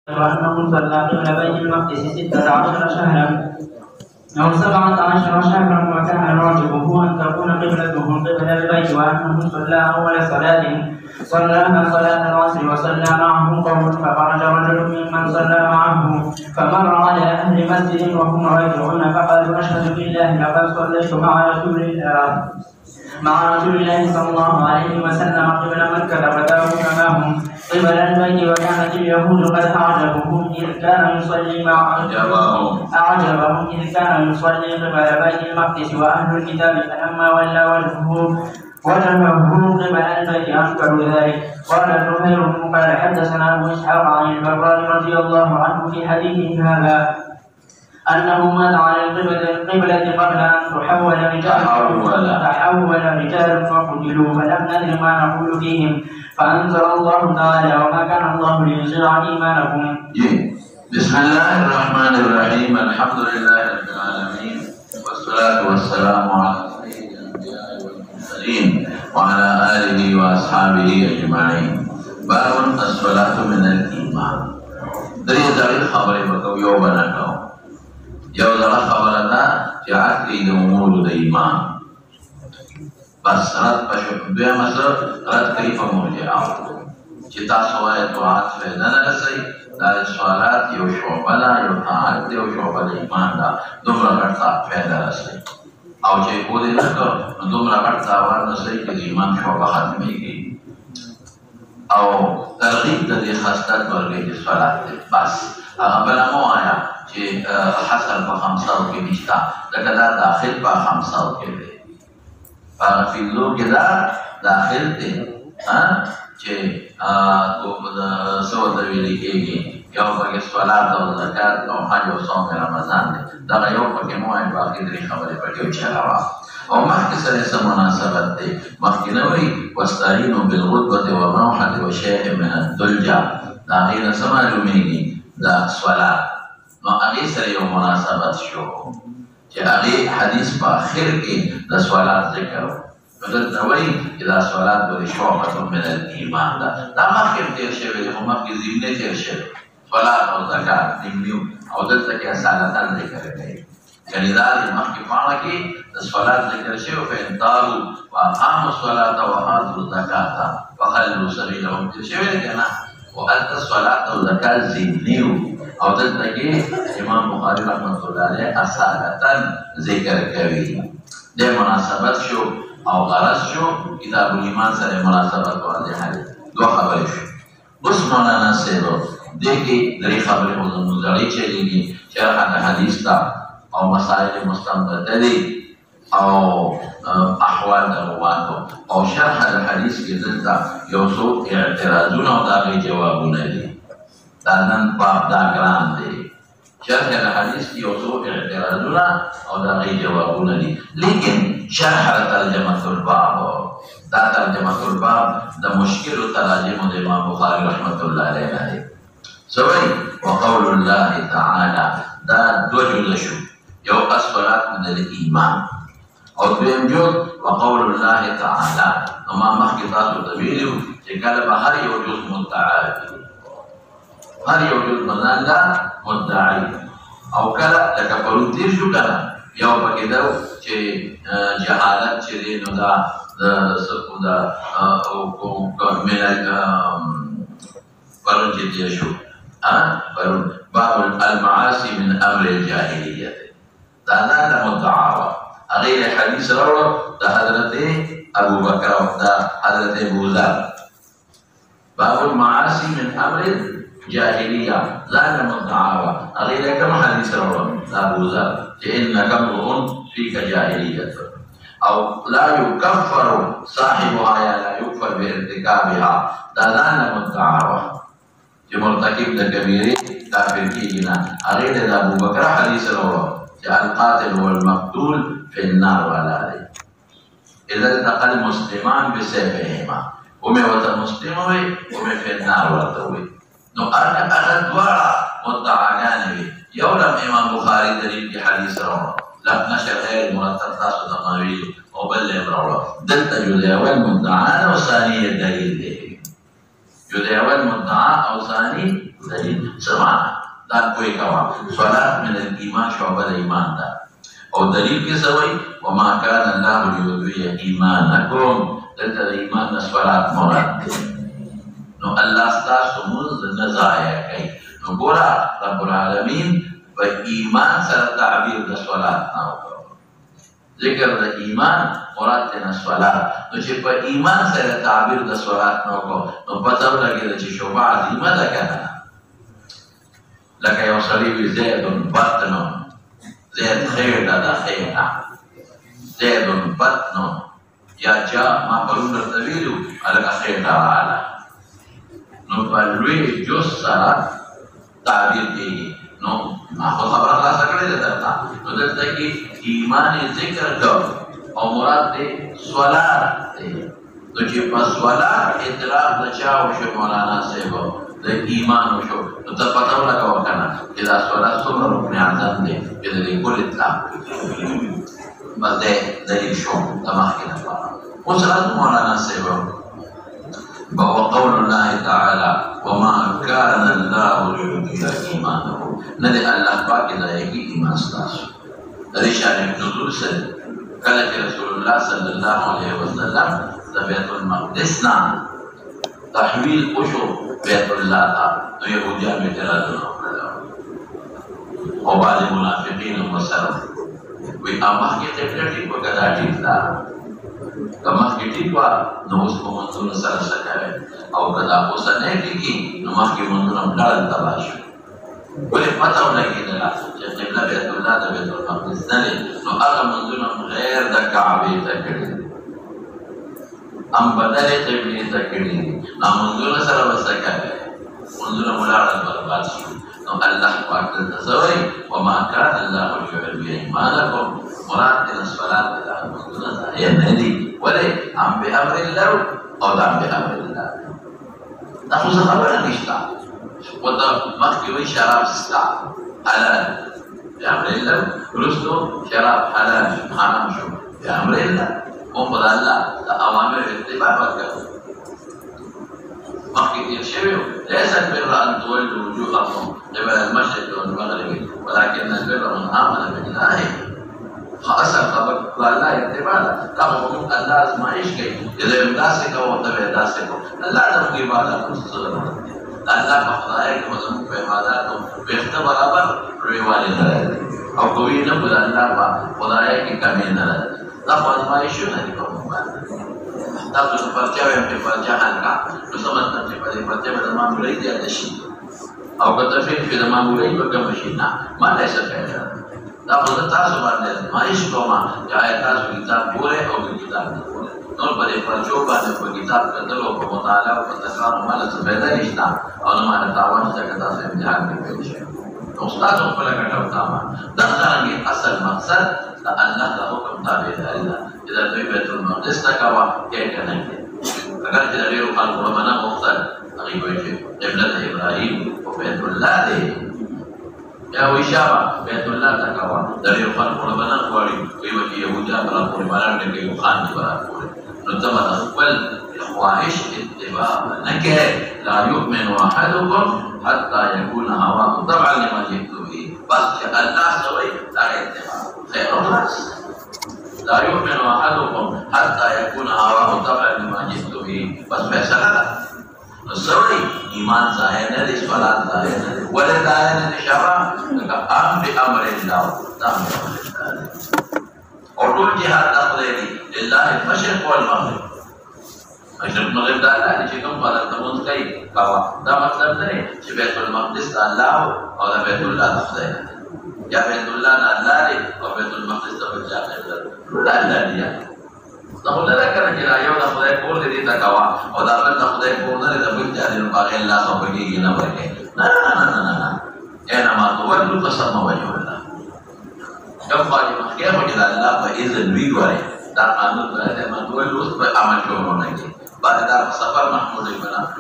وأنه صلى قبل بيت المقدس 16 شهرا أو 17 شهرا، وكان راجبه أن تكون قبلتهم قبل البيت، وأنه صلى أول صلاة صلاها صلاة العصر وصلى معه قوم، فخرج رجل ممن صلى معه فمر على أهل مسجد وهم راكعون فقالوا أشهد بالله لقد صليت مع رسول الله صلى الله عليه وسلم قبل مكة فتاهم قبل البيت، وكانت اليهود قد أعجبهم إذ كان يصلي قبل بيت المقدس وأهل الكتاب، فلما ولى وجهه قبل البيت أنكروا ذلك. قال زهير قال حدثنا أبو إسحاق عن البراء رضي الله عنه في حديثه هذا أنه مات على القبلة قبل أن تحول رجال فقتلوا، فلم ندر ما نقول فيهم، فأنزل الله تعالى وما كان الله ليضيع إيمانكم. بسم الله الرحمن الرحيم. الحمد لله رب العالمين، والصلاة والسلام على سيد الأنبياء والمرسلين وعلى آله وأصحابه أجمعين. باب الصلاة من الإيمان. دري خبر بكو يوبنا یو ځله خبره ده چې عقلي د امور د ایمان بس رد پشو دویمه څه رد کوي په مرجعه چې تاسو وایئ طاعت فایده نه رسوي. دا د سوالات یو شعبه ده، یو طاعت دی، یو شعبه د ایمان ده، دومره غټ فایده رسوي، او چې پوه دې نه کړ نو دومره غټ تاوان رسوي چې د ایمان شعبه ختمېږي. او ترغیب د دې خاصیت ورکوي چې صلات دی بس هغه بله مه وایه چې حصر په 500 کې نشته، ځکه دا داخل په 500 کې دی، په فیلو کې دا داخل دی چې څه ورته ویل کېږي، یو پکې صلات او زکات او حج او صوم رمضان دی، دغه یو پکې مه وایه، باقي درې خبرې پکې وچلوه. او مخکې سره څه مناسبت دی؟ مخکې نه وایي واستعینوا بالغدوة والروحة وشیء من الدلجة، د هغې نه څه معلومېږي؟ دا صلات نو هغې سره یو مناسبت شو چې هغې حدیث په آخر کې د صلات ذکر و، نو دلته وایي چې دا صلات ولې شعبة من الایمان ده. دا مخکې هم تېر شوی دی، خو مخکې ضمني تېر شوی صلات او زکات ضمني، او دلته کې اصالتا ذکر کوي. یعنې دا د مخکې پاڼه کې د صلات ذکر شوی، فإن تابوا وأقاموا الصلاة وآتوا الزکاة فخلوا سبیلهم تېر شوی دی که نه، وهلته صلات او زکات ضمني وو، او دلته کې امام بخاري رحمة الله علیه اصالتا ذکر کوي. د مناسبت شو او غرض شو، کتاب الایمان سره مناسبت واضحه ده. دوه خبرې شو. اوس مولانا صاحب دې کې درې خبرې خو زموږ زړې چلېږي، شرح د حدیث ته او مسائل مستنبطه دي او احوال د رواتو، او شرح د حدیث کې دلته یو څو اعتراضونه او د هغې جوابونه دي. دا نن باب دا ګران دی، شرح د حدیث کې یو څو اعتراضونه او د هغې جوابونه دي، لیکن شرح د ترجمة الباب، دا ترجمة الباب د مشکلو تراجمو د امام بخاري رحمة الله علیه نه دی. څه وایي؟ وقول الله تعالی، دا دوه جزه شو، یو الصلاة من الایمان، او دویم جز وقول الله تعالی. نو ما مخکې تاسو ته ویلي وو چې کله به هر یو جز مدعا وي، هر یو جز مزانګه مدعی، او کله لکه پرون تېر شو که نه، یو پکې ده چې جهالت چې دی نو دا پرون چې تېر شو پرون باب المعاصي من امر الجاهلیه دی، دا د مدعا وه. هغې حدیث راوړه د حضرت ابوبکر او د حضرت ابوذر، باب المعاصي من امر جاهلیه ځان مدعا وه. هغې له کوم حدیث راوړه؟ د ابوذر چې انک امرؤ فیک جاهلیه، او لا یکفر صاحبها یا لا یکفر بارتکابها، دا ځان مدعا وه چې مرتکب د کبیرې کافر کېږي نه. هغې له د ابوبکر حدیث راوړه چې القاتل والمقتول فی النار والا دی، اذا التقى المسلمان بسیفهما، ومې ورته مسلم ووایي ومې فی النار ورته ووایي. نو هغه دواړه مدعاګانې وي. یو لم امام بخاري دلیل کې حدیث راوړه، لم نشر غیر مرتب تاسو ته ما ویلي، او بل یې راوړه. دلته جز اول مدعا او ثاني دلیل دی، جز اول مدعا او ثاني دلیل سمانا دان کوئی کوا صلاة من الایمان شعبہ ایمان دا او دلیل کی سوئی وما کان اللہ لیضیع ایمانکم دلتا ایمان صلاة مراد نو اللہ ستاسو منز نزایا کئی نو گورا رب العالمین و ایمان سر تعبیر دا صلاة ناو ذکر دا ایمان مراد تینا صلاة نو چه پا ایمان سر تعبیر دا صلاة نو کو نو پتاو لگی دا چه شعبہ عظیمه دا کنا لکه یو صلیبی زید بطن زید خیر دا خیرنا زید بطن یا جا ما پرون رتویلو لکه خیر دا عالا نو پلوی جس سرا تعبیر کی نو خود خبر اللہ سکڑے دیتا تھا نو دلتا کی ایمان ذکر جو او مراد دے صلاة دے تو چی پا صلاة اطلاق دا چاو شو مولانا سیبو دے ایمان شو تو تب پتاو لگا وکنا کہ دا صلاة سمر رکن عظم دے کہ دے کل اطلاق بس دے دلیل شو دماغ کی نفارا وہ صلاة مولانا سیبو وقول الله تعالى وما كان الله ليضيع إيمانكم ندي الله باقي لا يجي إيمان ستاسو رشان نزول سد قال رسول الله صلى الله عليه وسلم بيت المقدس تحويل أشو بيت الله تو يهوديا متردون وبعض المنافقين وسلم وأمه كتبتي وكذا تلا کمخ کی ٹیپا نو اس کو منظور سر سکے او کدا کو سنے کی نماز کی منظور ڈال تلاش بولے پتہ لگی دلا کہ قبلہ بیت اللہ دا بیت المقدس دلے نو اگر منظور غیر دا کعبے تکڑی ام بدلے قبلے تکڑی نا منظور سر وسکے منظور ملاڑ برباد شو نو اللہ پاک تصوری وما كان الله ليضيع إيمانكم مراد الصلاة على منظور یہ نہیں ولے ام بأمر الله او دام بأمر الله نخص خبر نشتا ودا مخي شراب ستا حلال بأمر الله رسلو شراب حلال حرام شو بأمر الله وقضى الله أوامر اتباع وكذا مخي يرشبه ليس البر أن تولوا وجوهكم قبل المشرق والمغرب ولكن البر من آمن بالله خاصة خبر قال لا اتباع كما الله ازمائش كي إذا يمداسك وطبع داسك الله دمك عبادات مستظر الله بخضائك وزمك بعباداته بيخت برابر رويواني دلائل او قوي نبود الله بخضائك كمين دلائل تاكو ازمائشو نريكم تاكو سفرجاوهم في فرجاها لك نسمتنا في فرجاوه دمام بليد يدشي او كتفين في دمام بليد وكمشينا ما ليس فعلا تاكو تاسو باندې ازمائش کوما چاہے تاسو کتاب پورے او کتاب نه پورے نور پر فرجو باندې په کتاب کتلو په مطالعه او په تکرار باندې څه پیدا نشتا او نو باندې تاوان څنګه تاسو امتحان کې پیښ شي استاد خپل کټو تاما دغه اصل مقصد د الله د حکم تابعداري ده اذا دوی بیت المقدس تکوا کې کنه اگر چې لري خلق ربنا مختار هغه وایي چې قبله ابراهيم او بیت الله دی یا وشابه بیت الله تکوا لري خلق ربنا غواړي وي چې يهودا پر قربانان دې یو خان دی برابر نو تم خپل خواهش اتباع نکه لا يؤمن احدكم حتى يكون هواه طبعا لما جئت به بس الله سوي لا اتباع خير الناس لا يؤمن احدكم حتى يكون هواه طبعا لما جئت به بس فیصلہ سوي ایمان ظاهر نه صلات ظاهر نه ولا ظاهر نه شرع ام بامر الله تام اور ټول جهاد خدای دی لله المشرق والمغرب مشرق مغرب دا الله چې کوم په تمون کوي کاوه دا مطلب نه چې بیت المقدس الله او بیت الله خدای یا بیت الله الله دی او بیت المقدس د بل ځای الله دی دا خدای کنه چې یو د خدای کول دي تا کاوه او دا بل د خدای کول نه د بل ځای نو باغ الله سو بږي نه ورکه نه انما تولوا فسمى وجه الله كم خاطر مخکې مګر الله په اذن وی غواړي دا قانون باندې مطلب اوس په عمل شروع نه کی بعد دا سفر محمود بن عبد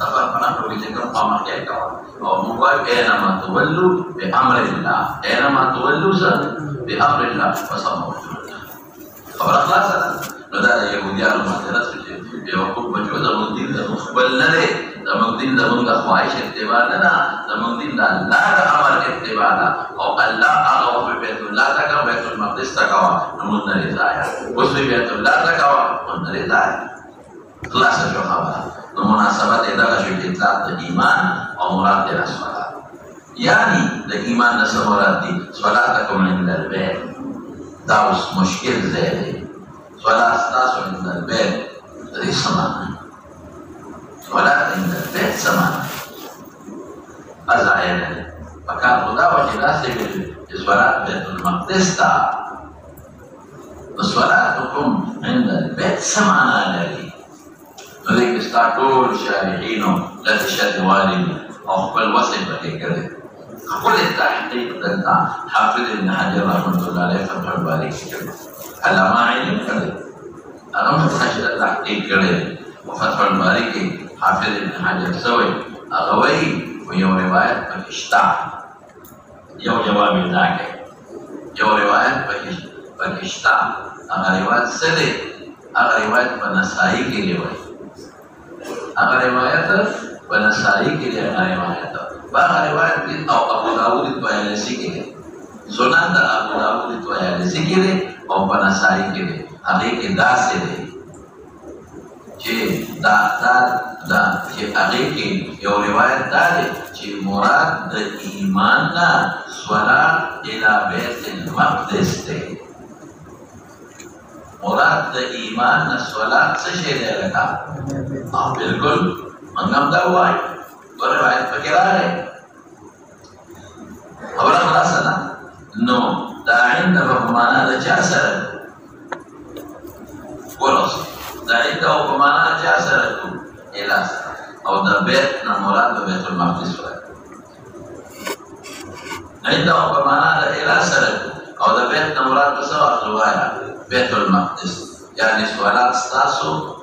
سفر بنا کې کوم عمل کوي او موږ انما تولوا بامر الله انما تولوا بامر الله فسمى وجه الله خبر خلاص نو دا يهوديانو باندې راځي چې یو کوم بچو د مدیر د مخبل نه دی د زمون دین زمون کا خواہش اتباع نہ زمون دین اللہ کا امر اتباع دا اور اللہ هغه بیت الله تک بیت المقدس تک نمون نه ځای اوس بیت الله تک نمون نه ځای خلاص شو خبره نو مناسبت دا شو چې اطلاق د ایمان او مراد د صلات یعنی د ایمان نه مراد دي صلاتکم عند البيت دا اوس مشکل ځای دی صلات تاسو عند البيت دې سمانه صلات عند البيت سمانه ازاینه فکان خدا وجه داسې ویل چې صلات بیت المقدس تا صلاتکم عند البيت سمانه لري ذلك استعطول شارعينه لا تشد والي او خپل وصف پکې کړي خپل تحقیق دلته حافظ ابن حجر رحمه الله علیه فتح الباری کړي علامه علم کړي هغه فتح تحقیق کړي او فتح الباری کې حافظ ابن حجر سوی هغه وایي یو روایت پکې شته یو جواب یې راکړي یو روایت پکې شته هغه روایت څه دی هغه روایت په نسائی کې دی هغه روایت په نسائی کې دی هغه روایت هغه روایت او ابو داود طیالسی کې دی سنن د ابو داود طیالسی کې دی او په نسائی کې دی هغه کې داسې دی چې دا چې هغه کې یو روایت دا دی چې مراد د ایمان نه صلات الی بیت المقدس دی مراد د ایمان نه صلات څه شی دی لکه بالکل منګم دا وایي ګوره روایت پکې راغلی خبره خلاصه ده نو دا عند په معنا د چا سره ګوره دا عند او په معنا د چا سره اله سره او د بیت نه مراد د بیت المقدس وایي عند او په معنا د اله سره او د بیت نه مراد څه وایي بیت المقدس يعني صلاة ستاسو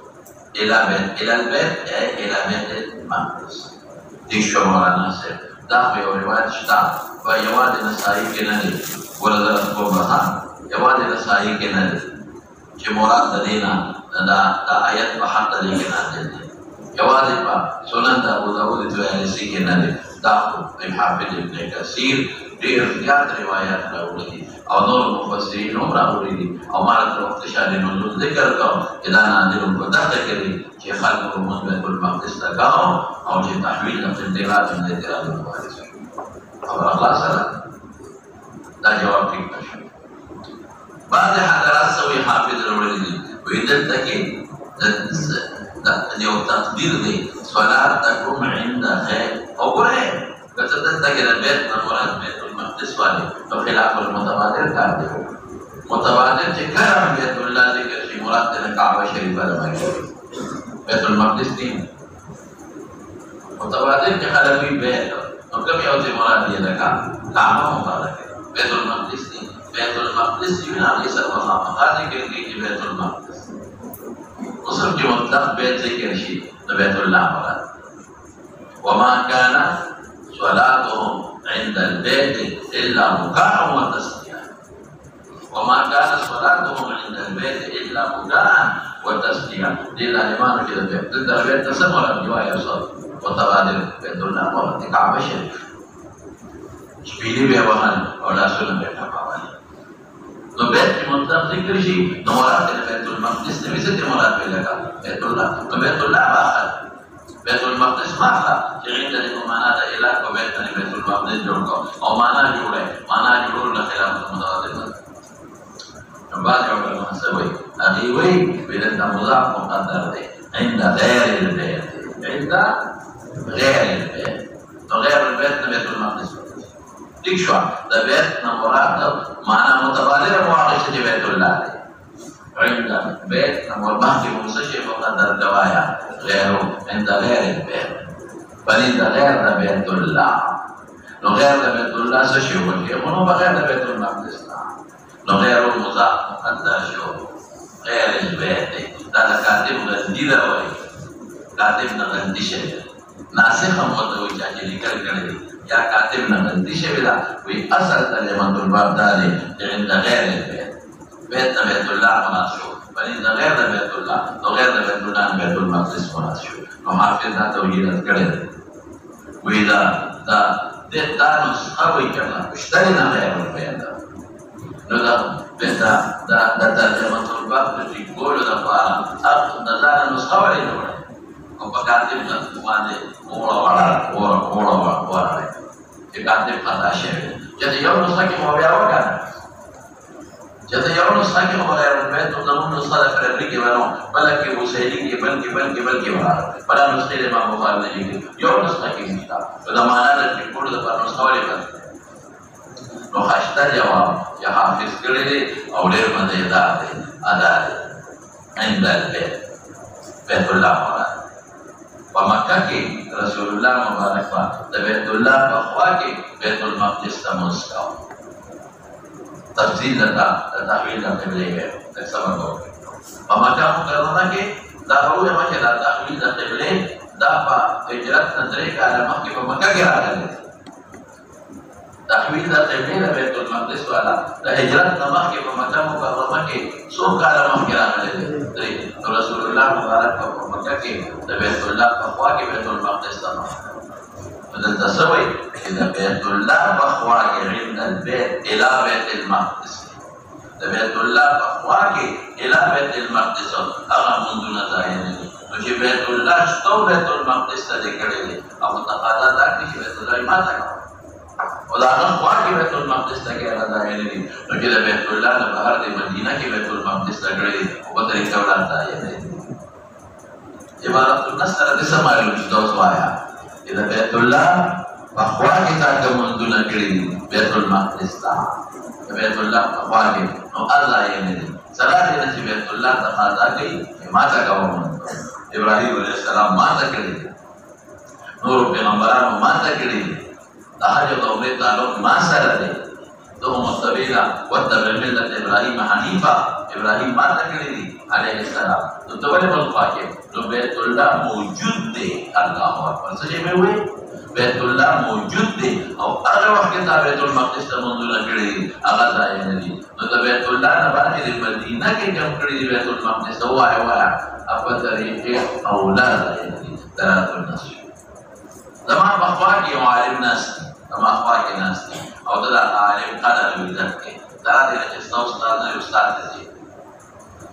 إلى البيت أي إلى بيت المقدس دي شمارة ناصر داخل رواية شتاء ويواد نسائي كنالي ولذلك قبرها يواد نسائي كنالي شمارات دينا دا آيات بحق دي كنالي يواد سنن أبو داود تواليسي كنالي داخل بحافظ ابن كثير ډېر زیات روایت راوړي دي او نور مفسرین هم راوړي دي او ما راته وخت شان نزول ذکر کوم چې دا نادر په دغه کې دي چې خلق موږ بیت المقدس ته کاو او چې تحویل د انتقال د انتقال مبارک او خلاص دا جواب ټیک شو بعد حضرات سوي حافظ راوړي دي وې دلته کې دا یو تقدیر دی صلات تکم عند خیر او ګوره کته دلته کې د بیت نه مراد بیت المقدس والے تو خلاف المتبادر کار دی متبادر چې کله بیت الله ذکر شي مراد د کعبه شریفه ده بیت المقدس دی متبادر چې خلوی بیت نو کوم یو چې مراد دی ده کعبه مبارک بیت المقدس دی بیت المقدس دی نه یې سره مخاطب ذکر کې بیت المقدس اوسم چې مطلق بیت ذکر شي د بیت الله مراد وما كان صلاتهم عند البيت إلا بكاء وتسبيحا وما كان صلاتهم عند البيت إلا بكاء وتسبيحا دي الإمام في البيت ضد البيت تسمى الرواية صار وتبادل بيت الله مرة كعبة شريف شبيلي بيوهن ولا سنة بيت حوالي تو بیت کی مطلب ذکر شي نو مراد بیت المقدس نبی سے مراد لگا بیت الله تو بیت الله باخر بیت المقدس ماخا چې عند المعنى د اله کو بیت المقدس جوړ کو او معنا جوړه معنا جوړ له خلاف متعدد بعد علماء سوي هغه وی بلد مضاف مقدر دی عند غير البيت عند غير البيت غير البيت بیت المقدس ٹھیک شو د بیت مراد معنا متبادر مواقع چې بیت الله دی عند بيت والمهدي مستشفى مقدر دوايا غيره عند غير البيت بل عند غير بيت الله لو غير بيت الله سشيو وكيفونه بغير بيت المقدس لو غير مضاف مقدر شو غير البيت هذا كاتب غندي دوي كاتب غندي شيء ناسخ مودوي چې لیکل کړي یا کاتب غندي شيء دا وي اصل کلمه الباب دالي عند غير البيت بيت الله مناسو بني ده غير ده بيت الله ده غير ده بيت الله بيت المقدس مراد شو وحافظ ده توحيد كده وإذا ده نسخة ويكمل اشترينا غير البيت ده ترجمة الباب في كل دفعة ده نسخة ولا ينور وبكاتب ده ورا dikatip kata syekh. Jadi yang nusaki mau biarkan. Jadi yang nusaki mau biarkan betul namun nusada Fredrik Ibano, balaki Busairi Ibn pada nusaki Imam Bukhari ini. Yang nusaki kita. Sudah mana ada di puluh depan nusawali kan. No hashtag jawab ya hafiz kiri awal mana ada indal Baitullah Murad. Maka ki Rasulullah Mubarak Baitullah bahwa ki Baitul Maqdis tamuskau. Tafsir data tahwil dan tabligh sama kau. Maka karena ki tahu yang macam tahwil dan tabligh dapat hijrat mereka ada makki maka kira ada. Tahwil dan tabligh Baitul Maqdis wala hijrat makki maka mukarramah ki suka ada makki ada. Jadi Rasulullah Mubarak maka ki Baitullah bahwa ki Baitul Maqdis tamu. بدل تسوي إذا بيت الله بخواك عند البيت إلى بيت المقدس بيت الله بخواك إلى بيت المقدس أغا منذ نزايني وشي بيت الله شتو بيت المقدس تذكر لي أبو تقادا تاكي بيت الله ما تكا ولا نخواك بيت المقدس تذكر نزايني وشي بيت الله نبهر دي مدينة كي بيت المقدس تذكر لي وبطريق كولاد تايني إبارة النصر دسما يوجدو سوايا إذا بيت الله bahwa kita kemundulan kiri Baitul Maqdis Baitullah bahwa no Allah ini salah dia si Baitullah tak lagi mata kawan Ibrahim alaihissalam mata kiri Nur Peygamberan mata kiri tahajud tauhid taluk masa lagi tu mustabila wa tabi'at Ibrahim Hanifa Ibrahim mata kiri alaihissalam tu boleh berfakir tu Baitullah wujud di Allah Akbar saja mewe Baitullah wujud di atau ada waktu kita Baitul Maqdis temundulan kiri agak saya ini tu Baitullah nampak di Madinah kita kiri Baitul Maqdis awal apa dari awal ini daratul nas zaman bahwa yang alim nas sama bahwa nas atau dah alim kadar wilayah darah dia ustaz ini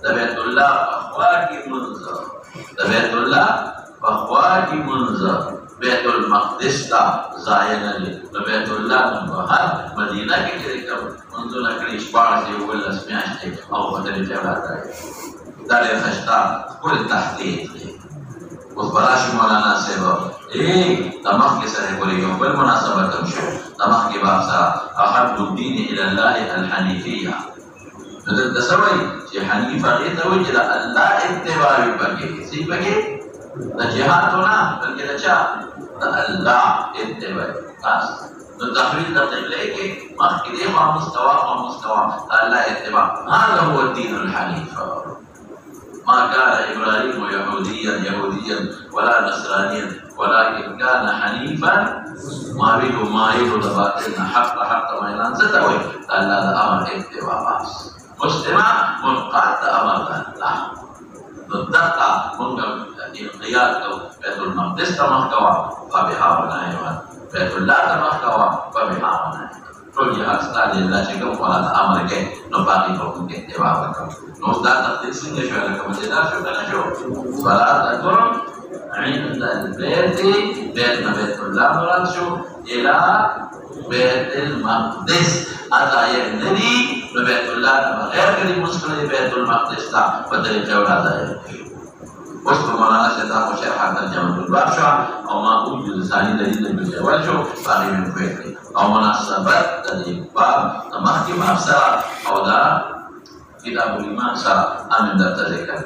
Baitullah bahwa munzar Baitullah bahwa munzar Baitul Maqdis ta zayan ali Baitullah bahar Madinah ke ketika munzul akri isbar se wala smi'ati au badal jawata dari khashta kul tahdid وفراش مولانا سيبا تمخ سره بولي بالمناسبة تمشو تمخ بابسا أحب الدين إلى الله الحنيفية بدل تسوي شيء حنيفة غير توجد الله اتباع بقى سي بقى الجهاتنا بل كده شاء الله اتباع بس التحويل ده تلاقي ما كده ما مستوى الله اتباع هذا هو الدين الحنيف ما كان إبراهيم يهوديا ولا نصرانيا ولكن كان حنيفا ما يبدو باطلنا حق ما ينان ستوي الله أمر اتباع بس مجتمع منقاد أمر الله ضدقة انقياد بيت المقدس تمحكوا فبها ونائما بيت الله تمحكوا فبها ونائما كل جهاز تالي الله شكم ولا تأمر كي نباقي فوقن كي اتباعكم نوزداد تقدير سنة شو لكم الجدار شو كنا شو فلا تكون عند البيت بيت الله مراد شو إلى بيت المقدس أتايا النبي بيت الله غير كذي مسكين بيت المقدس تا بدل الجولة ذا وسط مولانا سيدا مشير حتى الجامع البابشة أو ما أوجد ثاني دليل بالجوال شو باقي من فكري أو مناسبات دليل باب تمحكي باب سرا أو دا كتاب الإيمان سرا أمن دا تذكر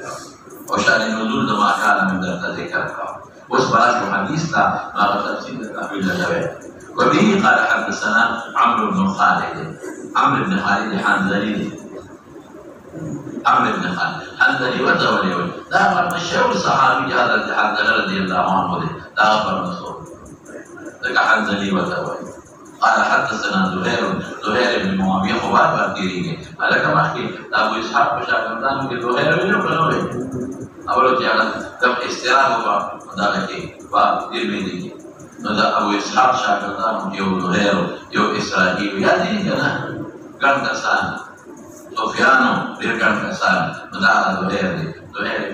او شان نزول د ما كان من درته ذکر کا اوس براشو حدیث لا ما تفسیر تحویل لوي. وبه قال حدثنا عمرو بن خالد عمرو بن خالد حنظلي عمرو بن خالد حنظلي وتولي دا مشهور صحابي حضرت حنظله رضي الله عنه دا خبر مسعود دا حنظلي وتولي. قال حدثنا زهير بن معاويه خبار باندې على كما حكي ابو اسحاق بشاكردان کې زهير بن معاويه اولو چې هغه کوم استراحت وکړ دا کې په دې باندې نو دا ابو اسحاق شاکردان یو زهير یو اسرائیل یا دې کنه ګڼ کسان سفیانو ډېر ګڼ کسان نو دا زهير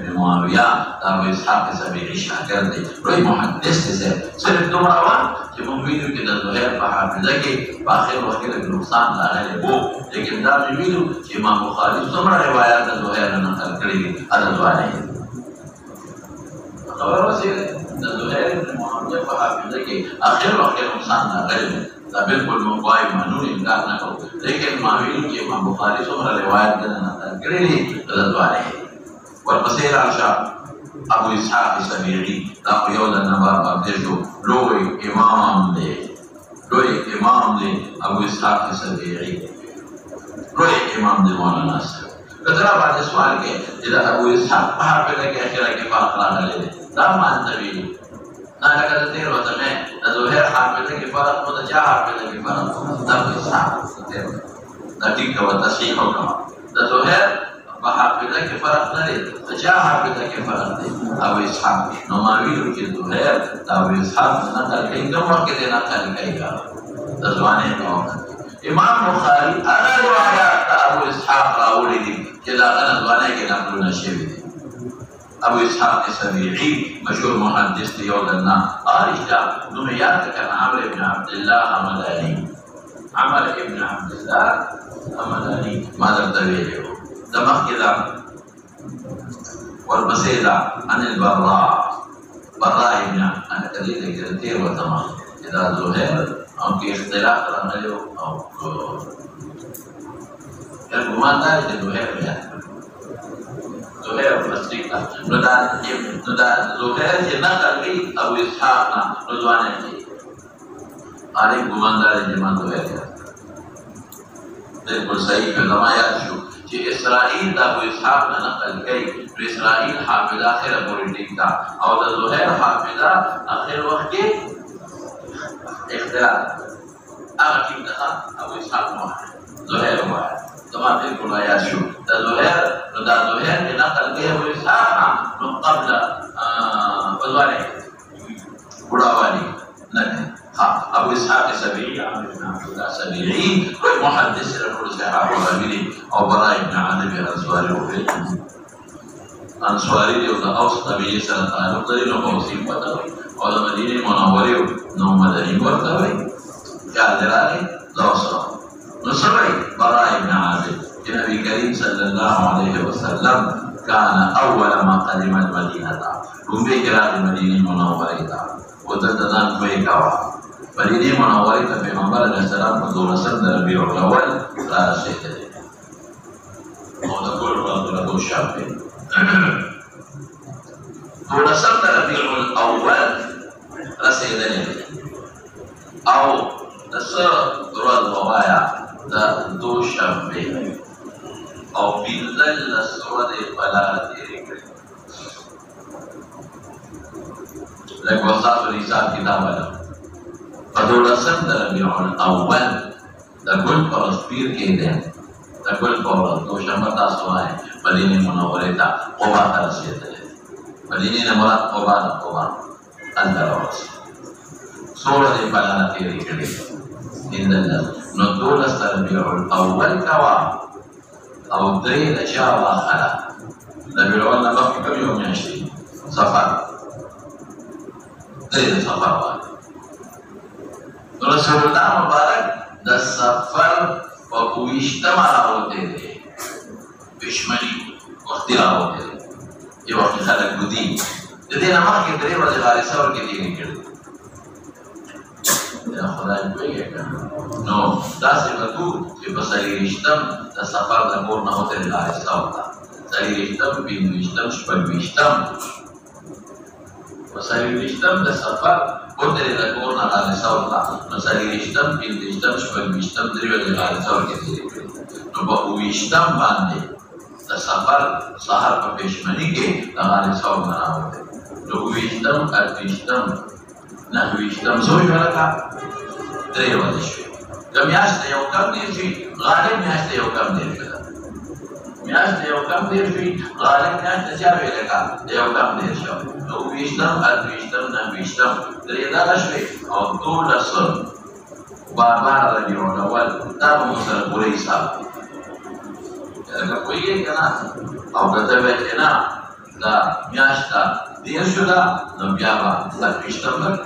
بن معاويه ابو اسحاق سبيعي شاګرد دی لوی محدث دی صرف دومره وه چې موږ ویلو چې د زهير په حافظه کې په اخر وخت کې د نقصان راغلی وو لیکن دا مې ویلو چې امام بخاري څومره روایات د زهير نه نقل کړي دي هغه ځوانه خبر اوسې د زهير بن معاويه په حافظه کې اخر وخت کې نقصان راغلی دا بالکل موږ وایو منو انکار نه کوو لیکن ما ویلو چې امام بخاري څومره روایات نه نقل کړي دي هغه ځوانه ورپسې راشه ابو اسحاق سبيعي دا یو د نمبر باندې لوی امام دی ابو اسحاق سبيعي لوی امام دی مولانا صاحب کتره باندې سوال کې چې دا ابو اسحاق په حافظه کې اخره کې فرق راغلی دی دا مانته ویلي نه لکه د تېر وته مې د زهير حافظه کې فرق نو د چا حافظه کې فرق د ابو اسحاق دا ټیک او تصحیح وکړه د زهير په حافظه کې فرق نه دی د چا حافظه کې فرق دی ابو اسحاق نو ما ویلو چې زهير د ابو اسحاق نه نقل کوي کوم وخت کې نقل کوي د ځوانۍ په وخت امام بخاري هغه روایات د ابو اسحاق راوړي دي چې د هغه ځوانۍ کې نقلونه شوي دي. ابو اسحاق سبيعي مشهور محدث دی یو دنا عائشہ نو مې یاد کړه عمرو بن عبد الله حمداني عمرو بن عبد الله حمداني ما درته ویلو د مخکې دا ورپسې دا عن البراء ابن انا کدی دې تیر وته ما دا زهير او کې اختلاف راغلی او ګمان دا چې زهير تصدیق نو دا زهير چې نقل کوي ابو اسحاق نو ځوانه کوي علي ګمان دا چې ما زهير بالکل صحیح په زما یاد شو چې اسرائیل د ابو اسحاق نه نقل کوي نو اسرائیل حافظ اخره پورې ټیک دا او د زهير حافظه اخر وخت کې اختلاف هغه ټیک ده ابو اسحاق نو زهير وایي زما بالکل یاد شو د زهير نو دا زهير چې نقل کوي ابو اسحاق نو قبل وزوانه بڑاوالي نه ابو اسحاق سبيعي عمرو بن عبد الله سبيعي محدث رسول صحابه وغيره او براء بن عازب الانصاري انصاري او د اوس طبيعي سره تعلق لري نو اوسي پتاوي او د مدینه منوره نو مدني ورته وي جاهلاني دوسو نو سبعي براء بن عازب النبي الكريم صلى الله عليه وسلم كان اول ما قدم المدينه هم بكرا المدينه منوره وددان کوي کاوه مدینه منوره ته پیغمبر علیه السلام په 12 ربیع الاول راشد او د کور په دغه شابه 12 ربیع الاول رسیدلی او دسه درود وایا د دوشنبه او بنزل سورة فلا تیرے لك وصاف الحساب كتاب له فدولسم د ربيع الاول د ګل پر سپیر کې ده د ګل پر دوشنبه تاسو وای مدینه منوره ته قباء ته رسیدل مدینه نه مراد قباء اندرس سورة فلا تیرے کړي ان الله نو دولس ربيع الاول کوا او درې د چا واخله د بیرون نه مخکې کوم یو میاشتې سفر درې د سفر واخله رسول الله مبارک د سفر په 28مه راوتی دی پښمني وختي راوتی دی یو وخت خلک ودي د دې نه مخکې 3 ورځې غارسه ورکې تېرې کړې یا خدای پوهېږي نو داسې به کو چې په 23 د سفر د کور نه وتلې غارسه ورته سلیویشتم پینځویشتم شپږویشتم سلیویشتم د سفر ودرې د کور نه غالي ثور ته نو سلیویشتم پینځویشتم شپږویشتم درې ورځې غالي ثور کې تېرې کړې نو په اوویشتم باندې د سفر سهار په پېشمني کې د غالي ثور نه راووتی نو اوویشتم اتویشتم نهویشتم څو شوه لکه درې ورځې شوې که میاشت ته یو کم دېر شي غالب میاشت ته یو کم دېر شوه میاشت ته یو کم دېر شوي غالب میاشت ته چا ویې لکه د یو کم دېر شو نو اوویشتم اتویشتم نهویشتم درې دغه شوې او 12 بار ربیع الاول دا به مو سره پوره حساب لکه پوهېږئ که نه او که ته وایې چې نه دا میاشت ته دېر شو ده نو بیا به اتویشتم لږ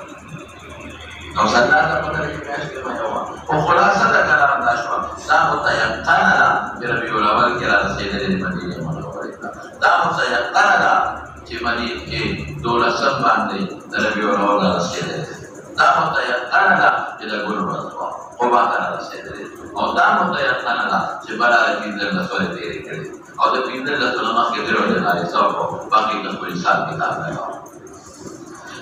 او ستا ته پته ده چې میاشت کې به یوه خو خلاصه د کلام دا شوه دا متیقنه ده چې ربیع الاول کې را رسېدلې د مدینې منورې ته دا متیقنه ده چې دولسم باندې د ربیع الاول را رسېدلې دا متیقنه ده چې د ګل ورځ وه قبا ته را رسېدلې او دا متیقنه ده چې بله د 15 ورځې تېرې کړې او د 15 ورځو مخکې درې ورځې غالي ثور و باقي د خپل حساب کتاب نه و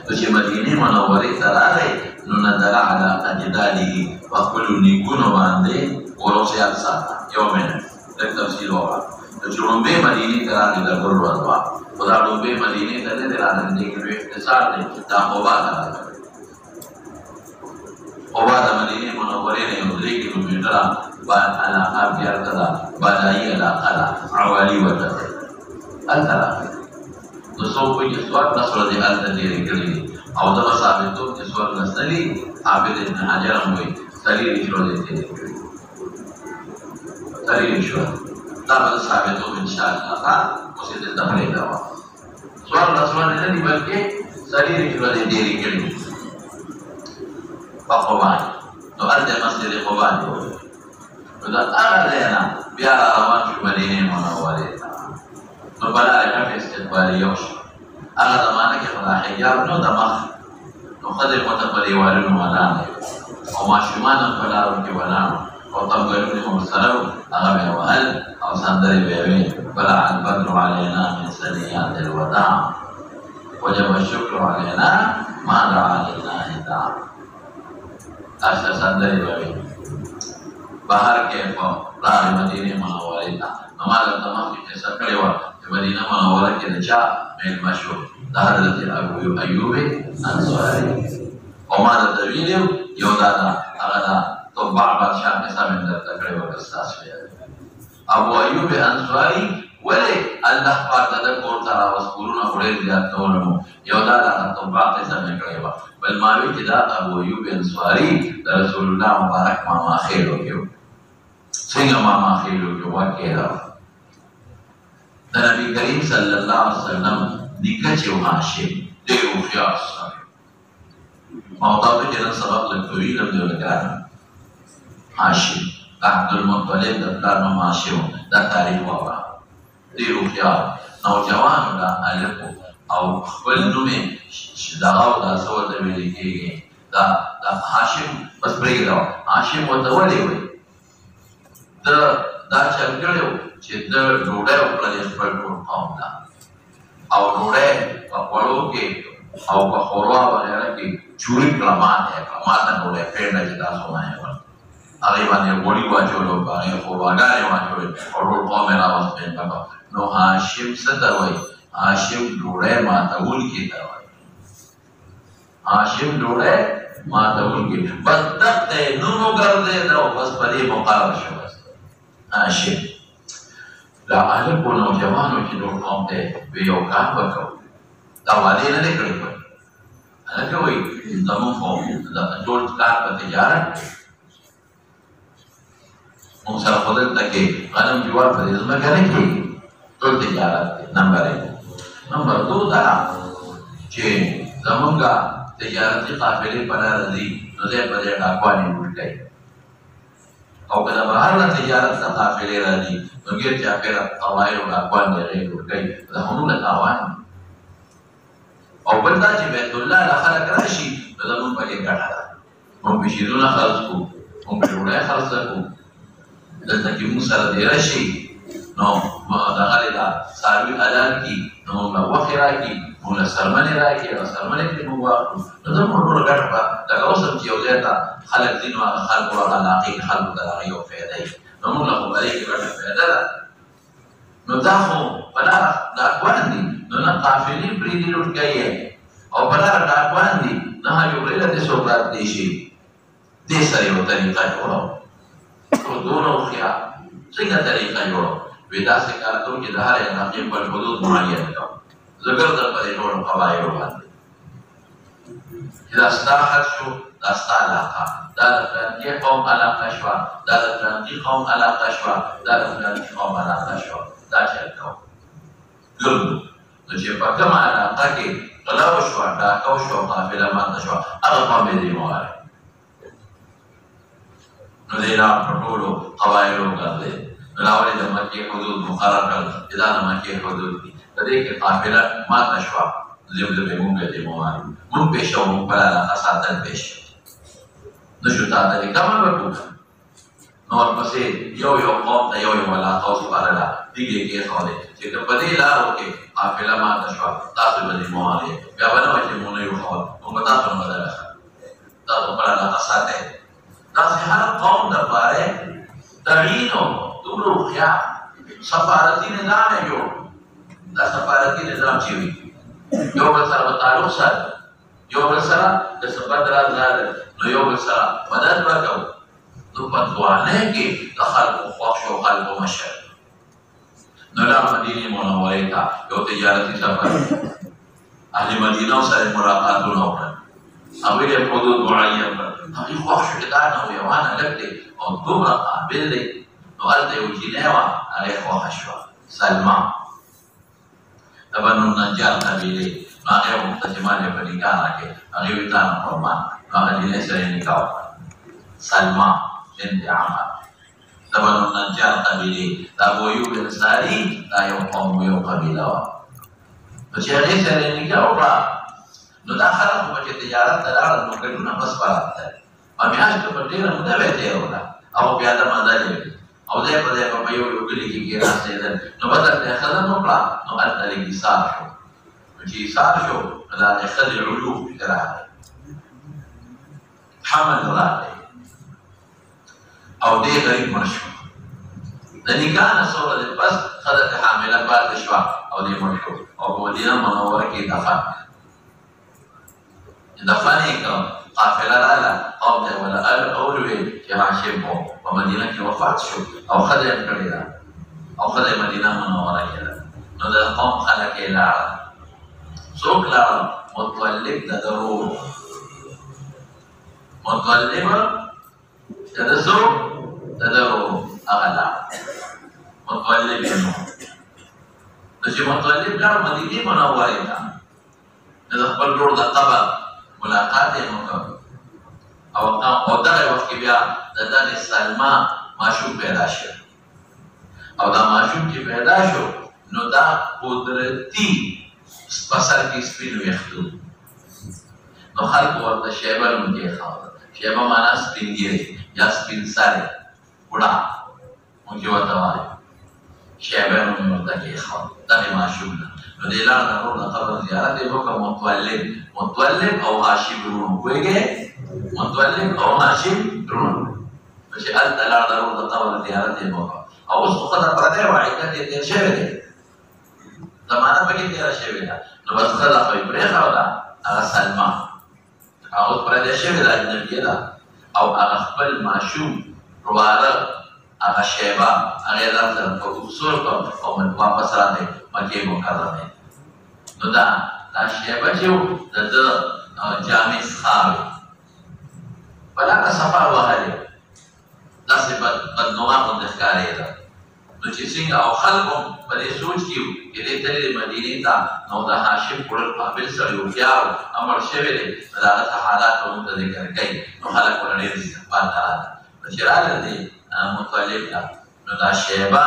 نو چې مدینې منورې ته راغی نو نظر علی اجداده په خپلو نیکونو باندې وروسیات ساته یو منټ لږ تفصیل وکړه نو چې لومبۍ مدینې ته راغی د ګل ورځ وه خو دا لومبۍ مدینې ته نه دی راغلی دې کې لوی اختصار دی دا قبا ته راغلی قبا د مدینې منورې نه یو 3 کیلومتره علاقه بیارته ده بادایي علاقه ده عوالي ورته دی هلته راغلی نو څوک وایي چې 14 ورځې هلته تېرې کړې دي او دغه ثابتوب چې 14 نه دي عابد ابن حجر هم وایي 43 ورځې تېرې کړې 43 ورځې دا به ثابتوب انشاءالله اوس یې دلته پرېږده وه 14 ورځې نه دي بلکې 43 ورځې تېرې کړې دي په قبا نو هلته مسجد قبا دی نو د هغه ځای نه بیا را روان شو مدینې منورې ته نو بله کټ استقبالیه وشوه هغه زمانه کې خو دا حجاب نو د مخ نو ښځې ورته په دیوالونو ولاړې او ماشومان هم په لارو کې ولاړ او تمګلونه هم ورسره وو هغه به یې وهل او سندرې به یې ویلې طلع البدر علینا من ثنیات الوداع وجب الشکر علینا ما دعا لله داع داسې سندرې به ویلې بهر کې په لارې مدینې منورې ته نو ما درته مخکې قصه کړې وه چې مدینه منوره کې د چا میلمه شو د حضرت ابو ایوب انصاري او ما درته ویلي یو دا ده هغه ده تبع بادشاه قصه مې درته کړې وه که ستاسو یاد ابو ایوب انصاري ولې الله پاک د ده کور ته راوست کورونه خو ډېر زیات نه ولرو یو دا ده تبع قصه مې کړې وه بل ما ویل چې دا ابو ایوب انصاري د رسول الله مبارک ماما خیلو کې و څنګه ماما خیلو کې واقع ده د نبی کریم صلی الله علیه وسلم نیکه چې و هاشم ډېر هوښیار سړی او دا به چې نن سبق لږ طویل هم دی ولګرانه هاشم د عبدالمطلب د پلار نوم هاشم دا تاریخ واوره ډېر هوښیار نوجوان و دا هلک او خپل نوم یې دغه و دا څه ورته ویلې کېږي دا هاشم بس پرېږده هاشم ورته ولې وایي ده دا چل کړی و چې د ډوډۍ وکړه د خپل ټول قوم ته او ډوډۍ په خوړو کې او په ښوروا وغیره کې چوري کړه ماته یې کړه ماته ډوډۍ پرېږده چې تاسو باندې ول هغې باندې غوړي واچولو په هغې ښورواګانې واچولې او ټول قوم یې راوستی نو هاشم څه ته وایي هاشم ډوډۍ ماتوونکي ته وایي هاشم ډوډۍ ماتوونکي بدبخته یې نوم وګرځېده او بس په دې مقرر شو هاشم دا هلک و نوجوانو چې ټول قوم ته وی یو کار به کوو دا وعدې نه دی کړی وایي هلکه وایي زمونږ خو ټول کار په تجارت مونږ سره خو دلته کې غنم جوار په دې ځمکه نه کېږي ټول تجارت دی نمبر 1 نمبر 2 دا چې زمونږ تجارتي قافلې په لاره ځي نو ځای په ځای ډاکوانې لوټ کوي او که د بهر نه تجارت ته قافلې راځي نو ګیر چاپېره قبایل او ډاکوان د هغې لوټ کوي دا همدومره تاوان او بل دا چې بیت الله له خلک راشي نو زمونږ په کې ګټه ده مونږ پیشیدونه خرڅ کړو مونږ ډوډۍ خرڅه کړو دلته کې مونږ سره دېره شي نو دغه دا ساروي حلال کی نو موږ وخت راکړي موږ سرمنې راکړي او سرمنې کې موږ واخلو نو زموږ ټول ګټه به لکه اوس هم چې یو ځای ته خلک ځي نو هغه خلکو هغه علاقې کې خلکو ته هغه یو فایده وي نو موږ له خو به دې کې ګټه فایده ده نو دا خو په لاره ډاکوان دي نو نه قافلې پرېږدي لوټ کوي او په لاره ډاکوان دي نه جوړېله دې څوک راتلی شي دې سره یو طریقه جوړوو خو دونه هوښیار څنګه طریقه جوړوو وی داسې کار کوو چې د هرې علاقې خپل حدود معین کړو زه ګرځم په دې ټولو قبایلو باندې چې دا ستا حد شو دا ستا علاقه دا د فلانکي قوم علاقه شوه دا د فلانکي قوم علاقه شوه دا د فلانکي قوم علاقه شوه دا چل کوو ګرځو نو چې په کومه علاقه کې غلا وشوه ډاکه وشوه قافله ماته شوه هغه قوم یې دې موارد نو دې لار په ټولو قبایلو ګرځي نو راولې د مکې حدود مقرر کړل چې دا د مکې حدود دي په دې کې قافله ماته شوه زمزمې مونږ دې موارد مونږ پېښ او مونږ خپله علاقه ساتل پېښ نشو تا ته دې کمه وکړو نو ورپسې یو قوم ته یو علاقه وسپارله دیګې کېښودې چې که په دې لارو کې قافله ماته شوه تاسو به دې موارد بیا به نه وه چې مونږ نه یو ښول مونږ به تاسو نه بدله ښه تاسو خپله علاقه ساتئ داسې هر قوم دپاره تړین و دومره هوښیار سفارتي نظام یې جوړ دا سفارتي نظام چې وي یو بل سره به تعلق ساتي یو بل سره د سفر راز راغلی نو یو بل سره مدد به کوو نو په ځوانۍ کې د خلکو خوښ شو خلکو مشر نو لاړ مدینې منورې ته یو تجارتي سفر اهل مدینه سره ملاقاتونه وکړل هغوی یې حدود معین کړل هغوی خوښ شو چې دا نوجوان هلک دی او دومره قابل دی نو هلته یو جینۍ وه هغې خوښه شوه سلما د بنو النجار قبیلې نو هغې محتشمان یې په نکاح راکړې هغې ویې تا نه قربان نو هغه جینۍ سره یې نکاح وکړه سلما بنت عمر د بنو النجار قبیلې د ابو ایوب انصاري دا یو قوم یو قبیله وه نو چې هغې سره یې نکاح وکړه نو دا خلک خو چې تجارت ته لاړل نو ګډونه بس برابر او میاشتو په ډېره موده به یې تېروله او بیا د مزل یې او دی په دی په یو کلي کې کېناستېدل نو بس هلته یې ښځه وکړه نو هلته لږ ایثار شو نو چې ایثار شو نو د هغې ښځې علوف پکې راغی حمل راغی او دی غریب مړ شو د نکاح نه څو ورځې پس ښځه ترې حامله پاتې شوه او دی مړ شو او په مدینه منوره کې دفن دفن یې کړ قافله راغله قوم ته یې ویل اولوې چې هاشم و په مدینه کې وفات شو او ښځه یې کړې ده او ښځه یې مدینه منوره کې ده نو د قوم خلک یې لاړل څوک لاړل مطلب د ده ورور مطلب د ده څوک د ده ورور هغه لاړ مطلب یې نو نو چې مطلب لاړ مدینې منورې ته د خپل ورور د قبر ملاقات یې وکړ او دغه وخت کې بیا د دغې سلما ماشوم پیدا شو او دا ماشوم چې پیدا شو نو دا قدرتي په سر کې سپین ویښتو نو خلکو ورته شیبه نوم کېښوده شیبه معنا سپین ږیری یا سپین سری بوډا موږ یې ورته وایو شیبه نوم یې ورته کېښود دغې ماشوم ده نو دې لاړ د ورور د قبر زیارت یې وکړه مطلب او هاشم وروڼو پوهېږې مطلب او هاشم وروڼو نو چې هلته لاړ د ورور د قبر زیارت یې وکړه او اوس خو ښځه پردی وه عدت یې تېر شوی دی زمانه پکې تېره شوې ده نو بس ښځه خو یې پرېښوده هغه سلما هغه اوس پردی شوې ده اجنبیه ده او هغه خپل ماشوم ورواره هغه شیبه هغې ځان سره په اصول کړ او واپس راغی مکې مکرمې نو دا شیبه چې و د ده جامې څښاوې په لکه سفر وهلې داسې بدنما غوندې ښکارېده نو چې څنګه او خلک هم په دې سوچ کې وو چې دې تللې مدینې ته نو د هاشم خوړل قابل سړی هوښیار و امر شوی دی نو د هغه څه حالات به موږ ته ذکر کوي نو خلک ورته ډېر استقبال ته راغله نو چې راغله دې مطلب ته نو دا شیبه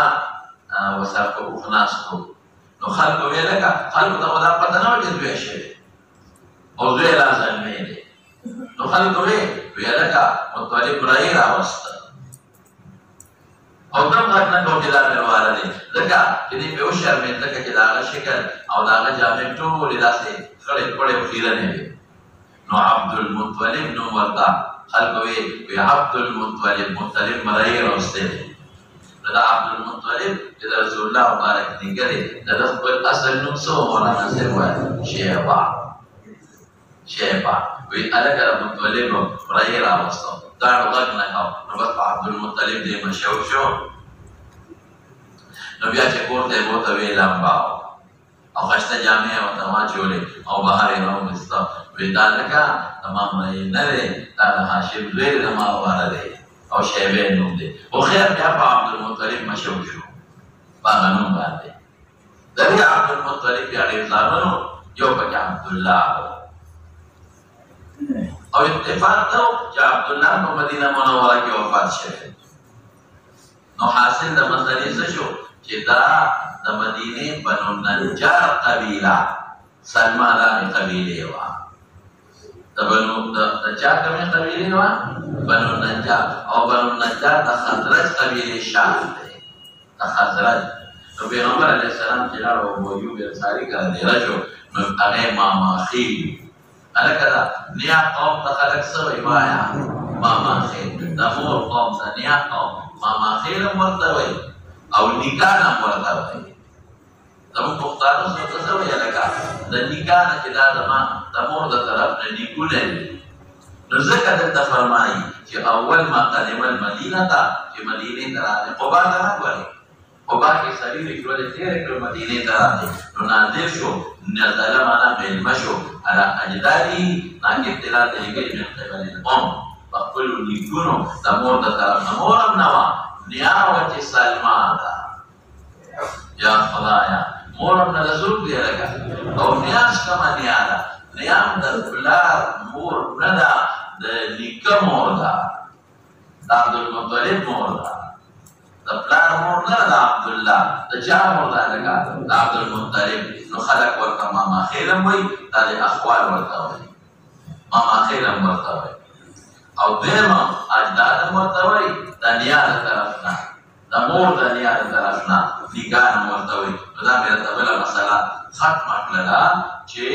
ورسره په اوښ ناست و نو خلکو ویې لکه خلکو ته خو دا پته نه وه چې زوی شوی او زوی یې لا زلمی دی نو خلکو ویې لکه مطلب رایې راوسته او دم غږ نه کوو چې دا مېلواله دی ځکه ځکه چې دې په یو شرمېده کې چې د هغه شکل او د هغه جامې ټولې داسې خړې پړې او خیرنې وې. نو عبدالمطلب نوم ورته خلکو وی عبدالمطلب، مطلب مرۍ راوستی دی. نو د عبدالمطلب چې د رسول الله مبارک نیکه دی، د ده خپل اصل نوم څه و؟ مولانا صاحب وایي شیبه. شیبه وی هلکه د مطلب مرۍ راوستو، داړو غږ نه کو، نو بس په عبدالمطلب دی مشهور شو. نو بیا چې کور ته یې بوته وی لمبا او ښایسته جامې یې ورته واچولې او بهر یې راوویسته. وی دا لکه زما مرۍ نه دی، دا د هاشم زوی دی، زما واره دی او شیبې نوم دی. خو خیر بیا په عبدالمطلب مشهور شو په هغه نوم باندې. د دې عبدالمطلب بیا ډېر زامن وو، یو پکې عبدالله و او اتفاق ته و چې عبدالله په مدینه منوره کې وفات شوی. نو حاصل د مسلې څه شو چې دا د مدینې بنو النجار قبیله سلمانانې قبیلې وه. د چا کومې قبیلې وه؟ بنو النجار. او بنو النجار د خزرج قبیلې شام دی، د خزرج. نو پیغمبر علیه السلام چې لاړ او ابو ایوب انصاري کره دیره شو، نو هغه یې ماماخیل. هلکه دا نیا قوم ته خلک څه وایي؟ وایه ماماخیل. د مور قوم ته نیا قوم ماماخیل هم ورته وایي او نیکان هم ورته وایي. زموږ پښتانه څه ته وایي؟ هلکه د نیکا نه چې دا زما د مور د طرف نه نیکونه دي. نو ځکه دلته فرمایي چې اول ما قدم المدینه ته، چې مدینې ته راغی. قبا ته نه ګورئ، قبا کې سړي ورځې تېرې کړې، مدینې ته راغی. نو نازل شو، نزله معنا مېلمه شو علی اجدادي، ناکې اطلاع ته لېږلي من قبل القوم، په خپلو نیکونو د مور د طرف نه. مور هم نه وه، نیا وه چې سلما ده. یا خدایه مور هم نه د څوک دی هلکه، او نیاز کومه نیا ده. نیا هم د پلار مور نه ده، د نیکه مور ده، د عبدالمطلب مور ده. د پلار مور نه ده، د عبدالله. د چا مور ده هلکه؟ د عبدالمطلب. نو خلک ورته ماماخیل هم وایي، دا د اخوال ورته وایي، ماماخیل هم ورته وایي. او دویمه اجداد هم ورته وایي، د نیا د طرف نه، د مور د نیا د طرف نه نیکان هم ورته وایي. نو دا مې درته بله مسله ختمه کړله چې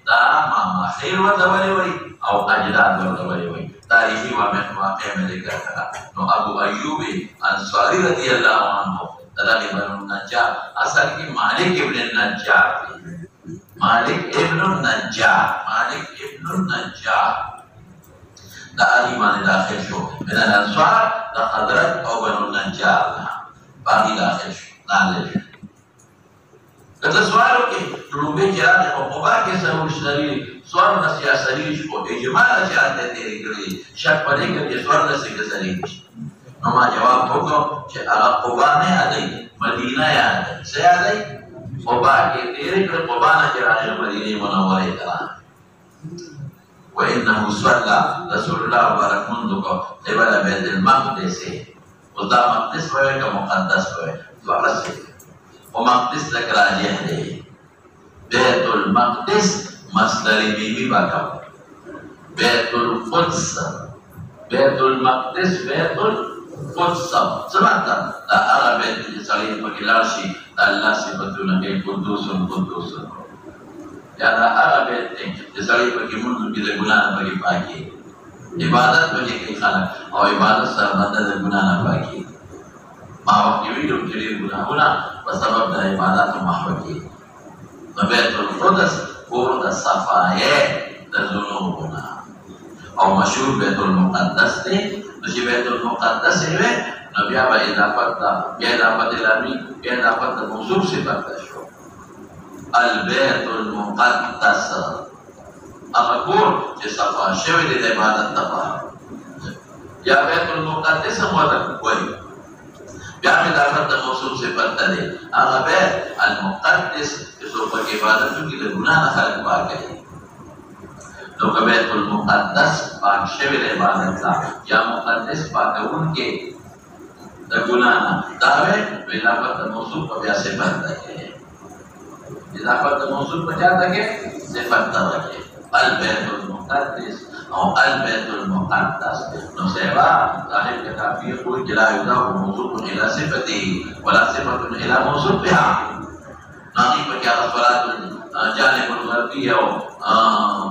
دا ماماخیل ورته ولې وایي او اجداد ورته ولې وایي. تاریخي واقع مې ذکر کړه. نو ابو ایوب انصاري رضی الله عنه د دغې بنو النجار اصل کې مالک ابن النجار دی. مالک ابن النجار، مالک ابن النجار د علی باندې داخل شو. من الانصار د خزرج او بنو النجار نه باندې داخل شو، نازل شو. که ته سوال وکړې لومړی چې راغی په قبا کې څلور سري څوارلس یا سري شو، اجماع ده چې هلته تېرې کړي، شک په دې کې چې څوارلسې که سري شي. نو ما جواب وکړو چې هغه قبا نه یادوي، مدینه یادوي. څه یادوي؟ قبا کې تېرې کړې، قبا نه چې راغی مدینې منورې ته راغی. وإنه صلى رسول الله مبارک منذ قبل بیت المقدس. اوس دا مقدس وایي که مقدس وایي؟ دواړه صحیح دي، خو مقدس لږ راجح دی. بیت المقدس مصدر میمی به کوم، بیت القدس، بیت المقدس، بیت القدس. څه مطلب؟ دا هغه بیت چې سړی پکې لاړ شي د الله صفتونه کوي، قدوس قدوس. یا دا هغه بیت دی چې سړی پکې مونځ وکړي، د ګناه نه پکې پاکي، عبادت پکې کوي خلک، او عبادت سره بنده د ګناه نه پاکي. ما وخت ویلو چې ډېر ګناهونه په سبب د عباداتو محو کېږي. نو بیت القدس کور د صفایې د ذنوبونه، او مشهور بیت المقدس دی. نو چې بیت المقدس یې وی، نو بیا به اضافت ده، بیا اضافت الامي، بیا اضافت د موصوف صفت ته شو. البیت المقدس هغه کور چې صفا شوی دی د عبادت لپاره، یا بیت المقدس هم ورته وایي. بیا مې اضافت د موصوف صفت ته دی. هغه بیت المقدس چې څوک پکې عبادت وکړي د ګناه نه خلک پاکوي. نو که بیت المقدس پاک شوی د عبادت ته، یا مقدس پاکوونکی د ګناه نه، دا وی اضافت د موصوف په بیا صفت ته کوي. اضافت د موصوف په چا ته کې؟ صفت ته کې. البیت المقدس. أو البيت المقدس نصيبا صاحب كتابية يقول لا يضاف موصوف إلى صفته ولا صفة إلى موصوفها نقيب كي صلاة جانب الغربية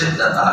16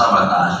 17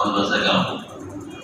Allah sagam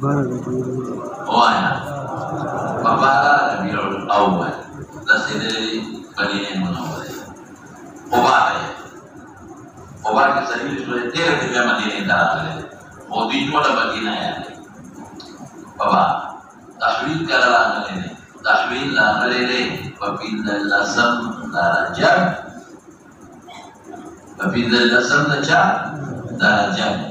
وانا فبارا ربيع الأول لسيدي مدينة المنورة وبعد سبيل سورة تيرة تبع مدينة دارالله ودين ولا مدينة يعني بابا تحويل كلا لنا تحويل لنا وفي اللسم درجات وفي اللسم درجات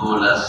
12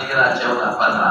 13 14 15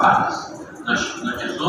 12 no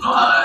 no aga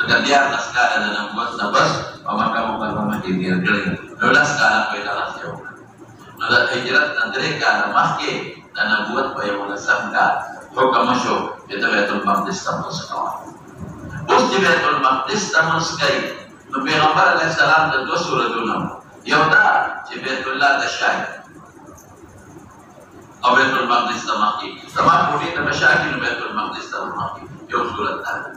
Tergantian naskah dalam buat nabas, maka mukarramah di dia geli. Lulus kalah kau dalam jauh. Nada hijrat nanti kalah mahke dan buat bayar ulasam kah. Hukum masuk itu Baitul Maqdis tamus kawan. Us di Baitul Maqdis tamus kai. Nabi Muhammad alaihissalam dan dua surah junam. Yaudah di Baitullah tasyai. Au Baitul Maqdis tamaki. Tamak budi tamasyakin Baitul Maqdis tamaki. Yau surat tadi.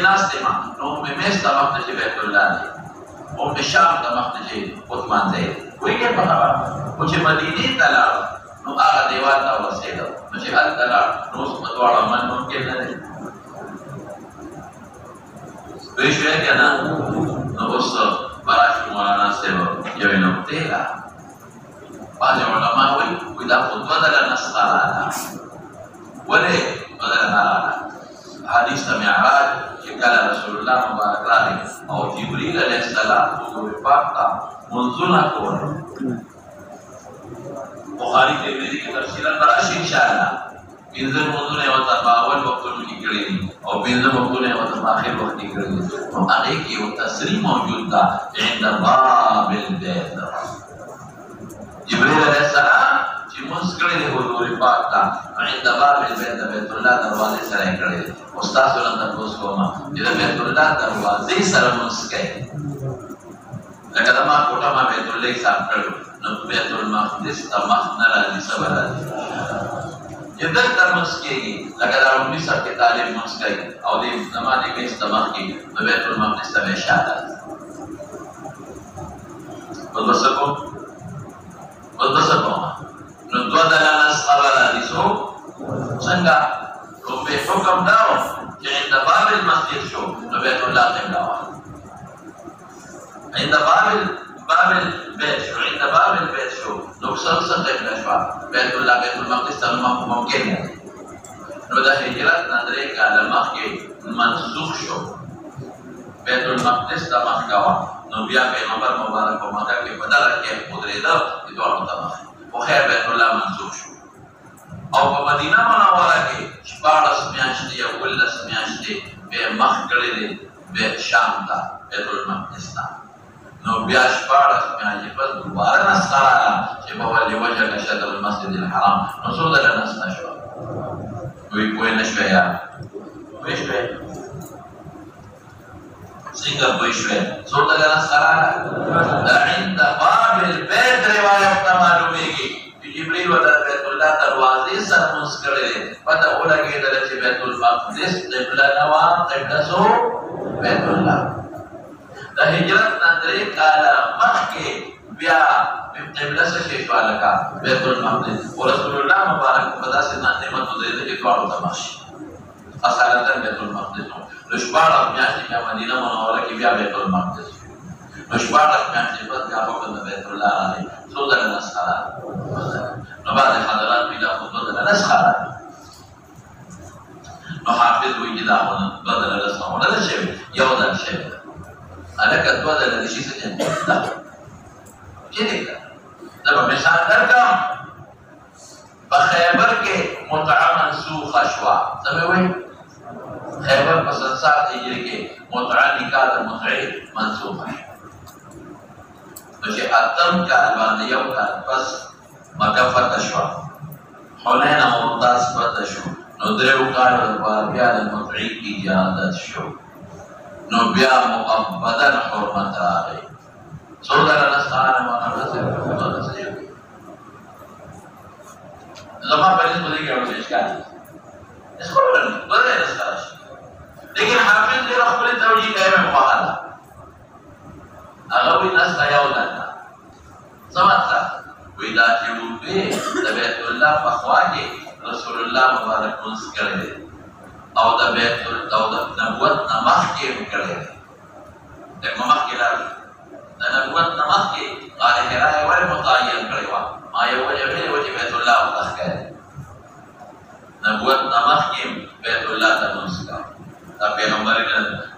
ناس دي ما نو memes تمام تجي بيت الله دي ام شام تمام تجي عثمان زيد ويجي بخبر وجه مدينه تلا نو هغه دیوال ته ورسېدو نو چې هلته لاړ نو اوس په دواړه عمل ممکن نه دی پوه شوې که نه نو اوس براشو مولانا صاحب یوې نقطې ده بعضې علما وایي دا خو دوه ځله نسخره ده ولې دوه ځله نه راغله حدیث د معراج چې کله رسول الله مبارک راغی او جبریل علیه السلام حضور پاک ته منځونه کول بخاری ترمذی کی تفصیلا براشي ان شاء الله پنځه موضوعونه او تباول وختونو کې کړی دي او پنځه وختونه او تاخير وخت کې کړی دي نو هغه کې یو تصریح موجود ده عند باب البيت جبريل عليه السلام چې موږ کړی دی حضور پاک ته عند باب البيت بیت الله دروازه سره کړی دي استاد ولنت تاسو کومه چې بیت الله دروازه سره موږ کوي لکه دا ما کوټه ما بیت الله حساب کړو نو بیت المقدس تمخ نه راځي صبر راځي یدل ترمس کېږي لکه دا عمري صاحب کې تعلیم مونږ کوي او د زمانه کې استمخ کېږي نو بیت المقدس ته اشاره وبسکو نو دوه دلانه صبر راځي سو څنګه نو به حکم داو چې عند باب المسجد شو نو بیت الله ته داو عند باب البيت شو عند باب البيت شو نقصد صدق نشوا بيت الله بيت المقدس تمام ممكن ہے نو دا هجرت نظرے کا لمخ کے منسوخ شو بیت المقدس تمام کوا نو بیا پیغمبر مبارک و مکہ کے بدل کے قدرت دا دوڑ تمام او خیر بیت الله منسوخ شو او په مدینه منوره کې شپاړس میاشتې یا ولس میاشتې به مخ کړی به شام ته بیت المقدس ته نو بیا شپاړس میاشتې پس دوباره نسخه راغله چې په ولي وجهک شطر المسجد الحرام نو څو ځله نسخه شوه وی پوه نه شوې یا پوه شوې څنګه پوه شوې څو ځله نسخه راغله دا عند باب البيت روایت ته معلومیږي چې جبريل ورته بیت الله دروازې سره موږ کړی پته ولګېدله چې بیت المقدس قبله نه وه قبله څو بیت الله د هجرت نه درې کاله مخکې بیا قبله څه شی شوه لکه بیت المقدس او رسول الله مبارک په داسې نعمت ودرېده چې دواړو ته مخ شي اصالتا بیت المقدس نو شپاړس میاشتې بیا مدینه منوره کې بیا بیت المقدس نو شپاړس میاشتې پس بیا حکم د بیت الله راغی څو ځله نسخه راغله نو بعضې حضرات وایي دا خو دوه ځله نسخه راغله نو حافظ وایي چې دا خو دوه ځله نسخه خو نه ده شوې یو ځل شوې الکه دوه ځله د شي څه جنت ده چې دی زه به مثال درکړم په خیبر کې متعه منسوخه شوه څه مې وایي خیبر په 700 هجري کې متعه نکاح د متعې منسوخه شوه نو چې اتم کال باندې یو کال پس مکه فتح شوه حنین او ممتاز فتح شو نو دریو کالو لپاره بیا د متعې اجازت شو نو بیا مؤبدا حرمت راغی څو ځله نسخه مولانا صاحب زما په دې باندې کې یو اشکال دی اس کو بدل نسخه راشي لیکن حافظ دې خپل توجیه کوي مخاله هغه وی نسخه یو ده سمعت وی دا چې وې د بیت الله په خوا کې رسول الله مبارک منځ کړی او د بیت نبوت نه مخکې وکړی د مخکې راغلی د نبوت نه مخکې غار حرا یې ولې متعین کړې وه ما یو وجه ویلې وه چې بیت الله وتښ کړی نبوت نه مخکې بیت الله ته لمونځ کوه دا پیغمبر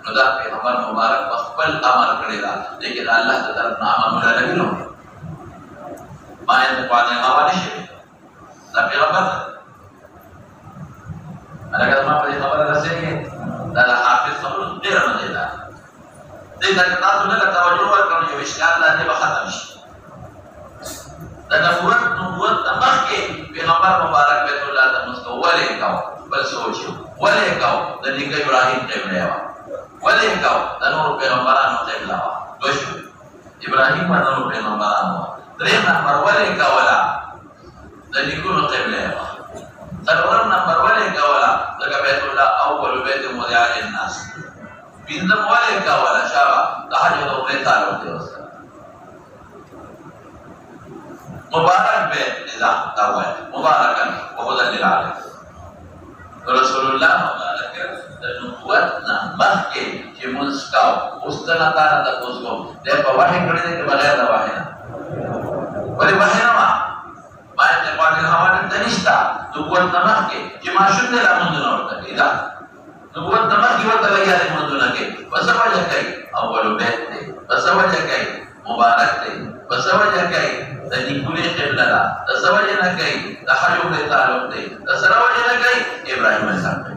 نو دا پیغمبر مبارک په خپل امر کړی ده لیکن الله د طرف نه امر ولګي نو باید باندې هوا نشي دا پیغمبر الګا ما په خبره رسېږي دا حافظ خبره ډېر نه دی دا دې دا تاسو نه توجه ورکړئ یو اشکال لا نه ختم شي دا نبوت مخکې پیغمبر مبارک بیت الله ته مسکو ولې کاو بل سوچو ولې کاو د نیکه ابراهیم قبله وا ولې کاو د نور پیغمبرانو قبله وا دوشو ابراهیم او نور پیغمبرانو درې نمبر ولې کاولا د نیکونو قبله وا څلورم نمبر ولې کاولا د بیت الله اول بیت مودع الناس بيندم ولا ولا شابه تحجد وقيت على وقت مبارك بإذا تقوى مباركا وهدى للعالم رسول الله مبارك نبوتنا مخي في منسكاو وستنا تانا تقوزكم ده بواحي كرده بغير دواحينا ولي واحينا ما يتقوى للهوان تنشتا نبوتنا مخي في ما شد لمنذنا ورتك إذا نبوتنا مخي وتغير منذنا كي بس وجه كي أول بيت بس وجه كي مبارك بس وجه كي dan kulit qibla tasawwajna kai tahajjud ta'alluq tasawwajna kai Ibrahim sampai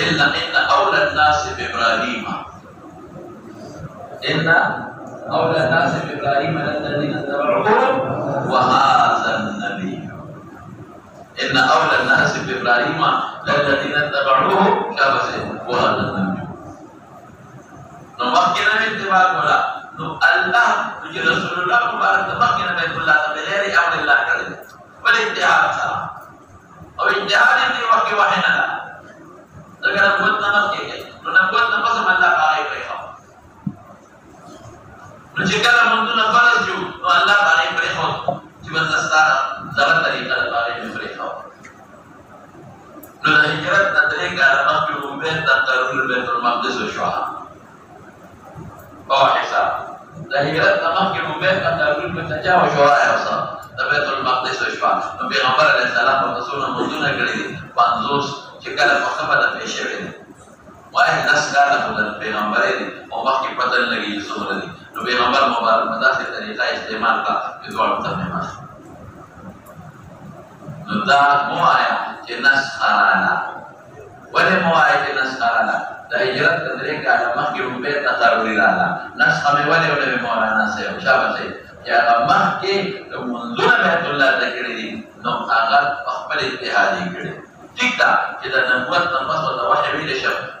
إن أولى الناس بإبراهيم إن أولى الناس بإبراهيم الذين اتبعوه وهذا النبي إن أولى الناس بإبراهيم الذين اتبعوه كابسه وهذا النبي نمكنا من اتباع ولا الله نجي رسول الله مبارك نمكنا بيت الله بغير أمر الله كذا والاتحاد سلام أو اتحاد في وقت واحد لا لكن نبوت نمكنا نبوت نقسم الله عليه بيخاف jika mundur nafas ju, Allah balik berikut, cuma dasar jalan tadi kalau balik berikut. Nulah hijrat tadi kalau masuk umbet dan terus betul maqdis ushwa. Bawa hisab. Dah hijrat masuk umbet dan terus bersaja ushwa ya usah. Betul maqdis ushwa. Nabi Muhammad alaihissalam Rasulullah mundur negeri panzus jika masuk pada pesherin. Wahai naskah dan Peygamber ini, Allah kipadan lagi Yusuf lagi. Nabi Muhammad mubarak mada se tariqa istemal ka idwar tamema. Nuda muaya jenas kharana. Wale muaya jenas kharana. Da hijrat tariqa ada mahki umbet tatarulilala. Nas kami wale wale muarana se ushaba se. Ya mahki munzuna Baitullah takiri no agar akhbar ittihadi kiri. Jika kita membuat tempat atau wahyu di syab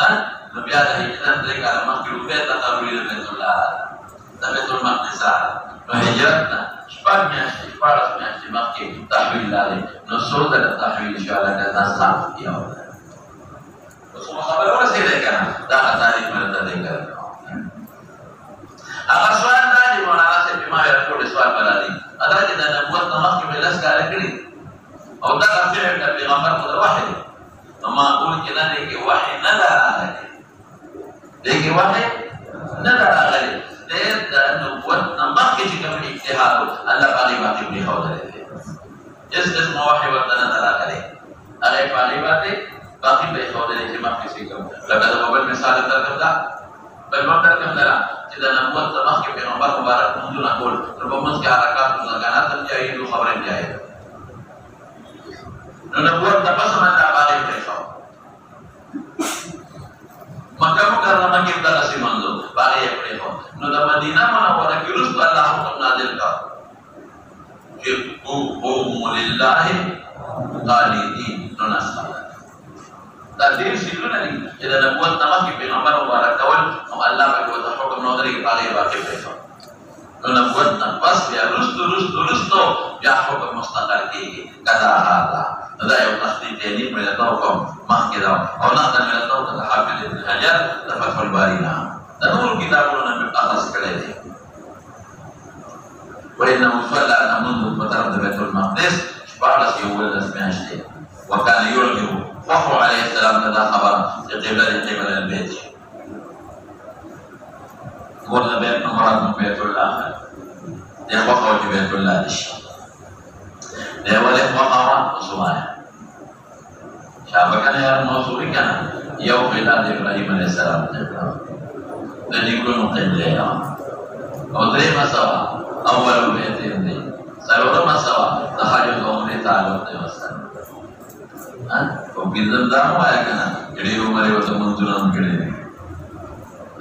dan lebih ada hijrah dari kalau makhluk kita tak boleh betullah tapi betul maknisa no hijrahna sebabnya sebabnya makhluk tahwil lari no saudara tahwil insyaallah dan nasab ya Allah semua kabar orang saya dengar, dah tadi mana dengar. Agar soal tadi mana asyik cuma yang aku soal berani. Ada kita nak buat nama kita sekarang ini. Atau tak kafir kita Peygamber muda wahid. Nama ul kita ni wahid nada lagi. Lagi wahid nada lagi. Dan buat nama kita jika beriktihad Allah bagi beri khabar ini. Jadi semua wahid nada lagi. Ada bagi باقي بيخوض الإجماع في سيكم لقد قبل مثال التركب بل ما تركب لا إذا نبوت تمخي في number مبارك منذ نقول ربما في حركات مزغانات الجاهد وخبر الجاهد نبوت تقسم أن باقي بيخوض maka karena kita kasih mandu باقي بيخوض ندا مدينة منورة كيلوس الله حكم نازل كار قوموا لله قانتين ننصر Tadi situ nanti kita nak buat nama kita Peygamber mubarak kawan Allah bagi buat hukum negeri bagi besok. Nak buat nafas biar lurus tu biar hukum mustaqil kiki kata Allah. Ada yang pasti ini mereka tahu kom mah kita. Orang tak mereka tahu kata Hafidh Ibn Hajar dapat Al-Barina. Dan urut kita pun nak atas sekali. Wahai musalla namun bertaraf di Baitul Maqdis, sebalas yawal asmi'ashti. وكان يرغب وحو عليه السلام كذا خبر قبل البيت قلنا بيت مراد من بيت الله ده وحو في بيت الله ده ولد وقوة وسمايا شابكان يا الموصولي كان يوم إلى إبراهيم عليه السلام dan يكون قبلها أو دريما سوا أول بيت يمدي سلورما سوا تحاجد أمري تعالى وسلم Pembinaan dakwah ya kan, jadi rumah lewat teman-teman begini.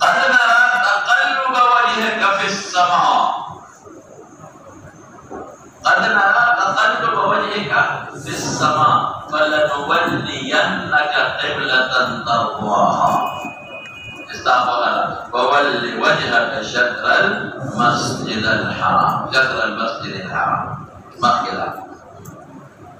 قد نرى تقلب وجهك في السماء قد نرى تقلب وجهك في السماء فلنولينك قبلة ترضاها استغفر وول وجهك شطر المسجد الحرام شطر المسجد الحرام مكة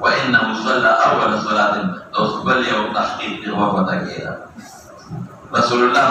وإنه صلى أول صلاة تصبر يوم تحقيق هو وتكيلا رسول الله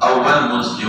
أول مسجد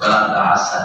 صلاة العصر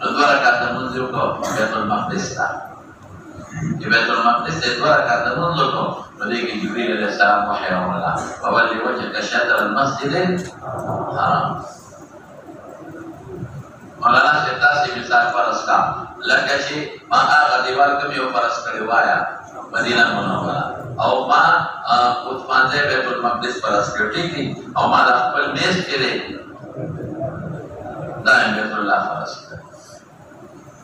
dua rakaat mundur ko Baitul Maqdis ta di Baitul Maqdis dua rakaat mundur ko bagi Jibril alaihi salam wahai Allah wa walli wajhaka syatr al-masjidil haram Maulana Syekh si misal faras ka lakachi ma aga diwar kami o faras kariwaya Madinah Munawwarah aw ma Uthman de Baitul Maqdis faras kari thi aw ma apal mes kere daim Baitullah faras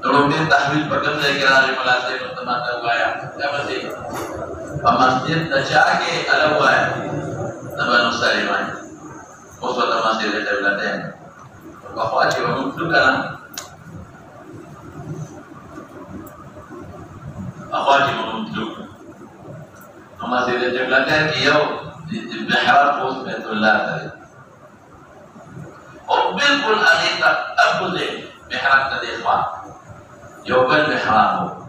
Turunnya tahwil perkara kira di Malaysia teman-teman gaya apa sih masjid terjadi ala gaya teman Musliman musuh masjid itu berada bahwa jiwa itu kan bahwa jiwa itu masjid itu berada dia di Mihrab pos Baitullah tadi oh bilkul akhirnya apa sih Mihrab tadi ikhwan Yobal mihramu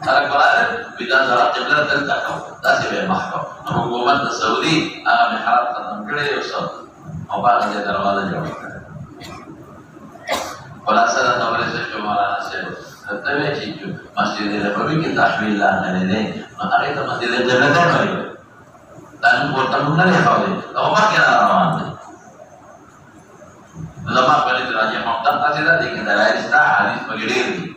Kalau kemarin bidang salat jeblan tentang tak sih mahkam. Hukuman Saudi mihrab tentang kiri usah. Apa aja darwazah jauh. Kalau asal tak boleh sejumalah nasihat. Tetapi cicu masjid Nabawi kita tahwillah nene. Maka itu masjid jeblan tadi. Dan buat tamu nari kau. Apa kira orang? Lama kali terakhir maktab kasih tadi kita lahir hadis begini.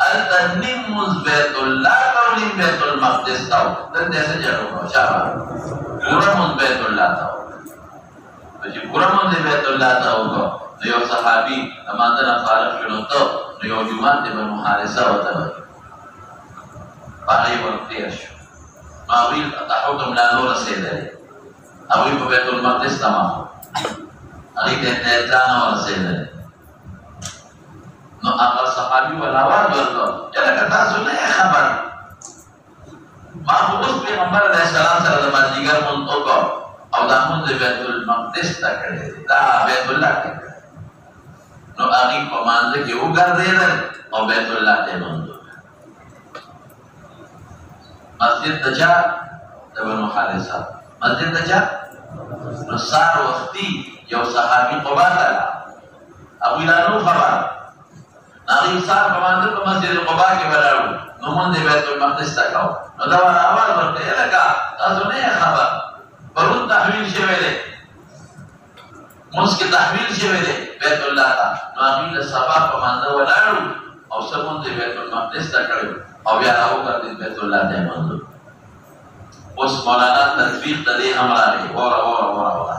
Al-Tanimuz Baitullah Kaulim Baitul Maqdis tahu dan jasa jauh siapa? Kuramun Baitullah tahu. Jadi kuramun Baitullah tahu kok. Dia sahabi amantan Khalid bin Uttab, dia Jumat bin Harisah tahu. Pakai waktu itu. Mawil tahu kemudian lurus sedari. Awi Baitul Maqdis tahu. Hari ini tanah lurus sedari. No amal sahabi walawar berdo. Jangan kata sunnah khabar. Mahfuz Peygamber alaihissalam salam majigar muntoko. Aulamun di Baitul Maqdis tak kare. Ta Baitullah tak kare. No ani pemandai ke ugar deh. O Baitullah te muntuk. Masjid Taja Tabanu Harisah. Masjid Taja. Nusar waktu yang sahabi qabatala. ابو لانو خبر ناغي صار commander په مسجد قباء کې ولاړو نو مونږ د بیت المقدس ته کاو نو دا اواز ورته لګا تاسو نه خبر پرون تحویل شوی دی مسجد تحویل شوی دی بیت الله ته نو هغه له سبا کمانډر ولاړو او سمون د بیت المقدس ته کړو او بیا راوګرځي بیت الله ته منځو اوس مولانا تطبیق ته دې امراله ورا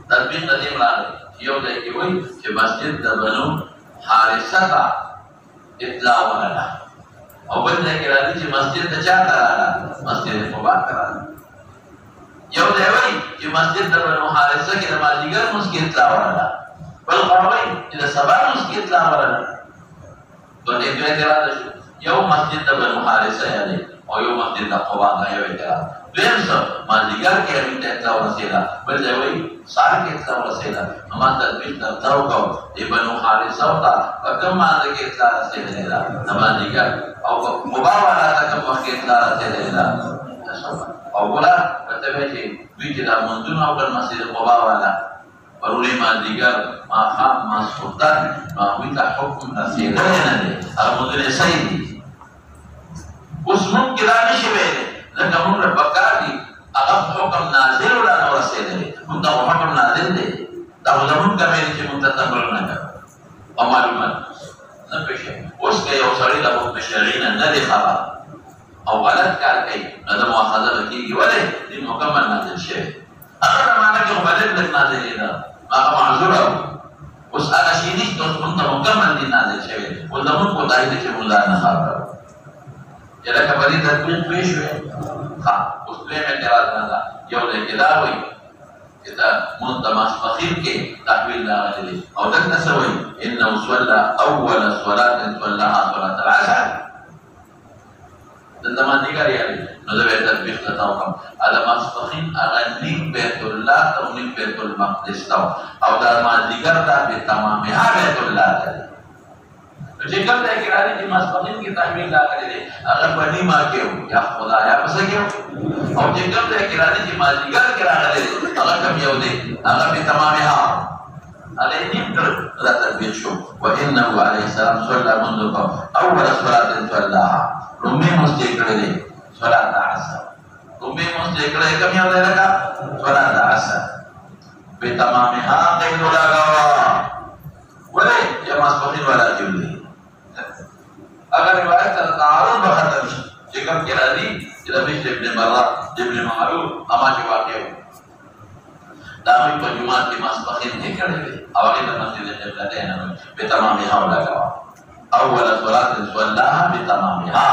تطبیق ته دې امراله یو ځای کې وایي چې مسجد د بنو حارثه ته اطلاع ورغله او بل ځای کې راځي چې مسجد ته چا ته راغله مسجد قباء ته راغله یو ځای وایي چې مسجد د بنو حارثه کې د مازدیګر مسجد اطلاع ورغله بل وایي چې د سبا مسجد اطلاع ورغله دوه دې اعتراض شو یو مسجد د بنو حارثه یادي او یو مسجد د قباء ته یو اعتراض دویم څه مازدیګر کې هم اطلاع ورسېده بل ځای وایي سار کې اطلاع ورسېده نو ما تطبیق درته وکړو د بنو حارثه ته په کوم باندې کې اطلاع رسېدلې ده د مازدیګر او قباء والا ته کوم وخت کې اطلاع رسېدلې ده او ګوره ورته وایي چې دوی چې دا منځونه وکړل مسجد قباء والا پرونی مازدیګر ماښام ماسخوتن نو هغوی ته حکم رسېدلی نه دی هغه منځونه صحیح دي اوس موږ کې دا نشي ویلی لکه موږ له پکار دي هغه حکم نازل ولا نه رسېدلی موږ ته حکم نازل دی دا خو زموږ کمې دي چې موږ ته تمرین نه کوو او معلومات نه پېښوي اوس که یو سړی د حکم شرعي نه نه دی خبر او غلط کار کوي نو د مؤاخذه به کېږي ولې دین مکمل نازل شوی هغه زمانه کې خو به لږ لږ نازلېده هغه معذوره و اوس هغه شي نشته اوس موږ ته مکمل دین نازل شوی اوس زموږ کوتاهي ده چې موږ ځان نه خبروو چې لکه په دې تطبیق پوه شوې ښه اوس دویم اعتراض نه ده یو دی چې دا وایي چې دا مونځ د ماسپښین کې تحویل راغلی دی او دلته څه وایي انه صلى اول صلاه صلاها صلاه العصر دلته مازدیګر یادوي نو زه به یې تطبیق درته وکړم د ماسپښین هغه نیم بیت الله ته او نیم بیت المقدس ته او دا مازدیګر دا بتمامها بیت الله ته دی چې کوم ځای کې راځي چې ماسپښین کې تحویل راغلی دی هغه په نیمه کې و یا خدایا په څه کې و او چې کوم ځای کې راځي چې مازدیګر کې راغلی دی هغه کوم یو دی هغه بتمامها هغه یې نیم کړ دا تطبیق شو وانه علیه السلام صلی منذ اول صلاه صلاها لومړی مونځ یې کړی دی صلات عصر لومړی مونځ یې کړی کوم یو دی لکه صلات عصر بتمامها قید لګاوه ولې چې ماسپښین والا کې وي اگر روایت سره تعارض به ختم شي چې کوم کې راځي چې د بشر ابن برا ابن معروف اما چې واقع و دا مې په جمعه کې ماسپښین کې کړی دی او هغه د مسجد قبلتین په تمامها ولګاوه اول صلاه صلاها بتمامها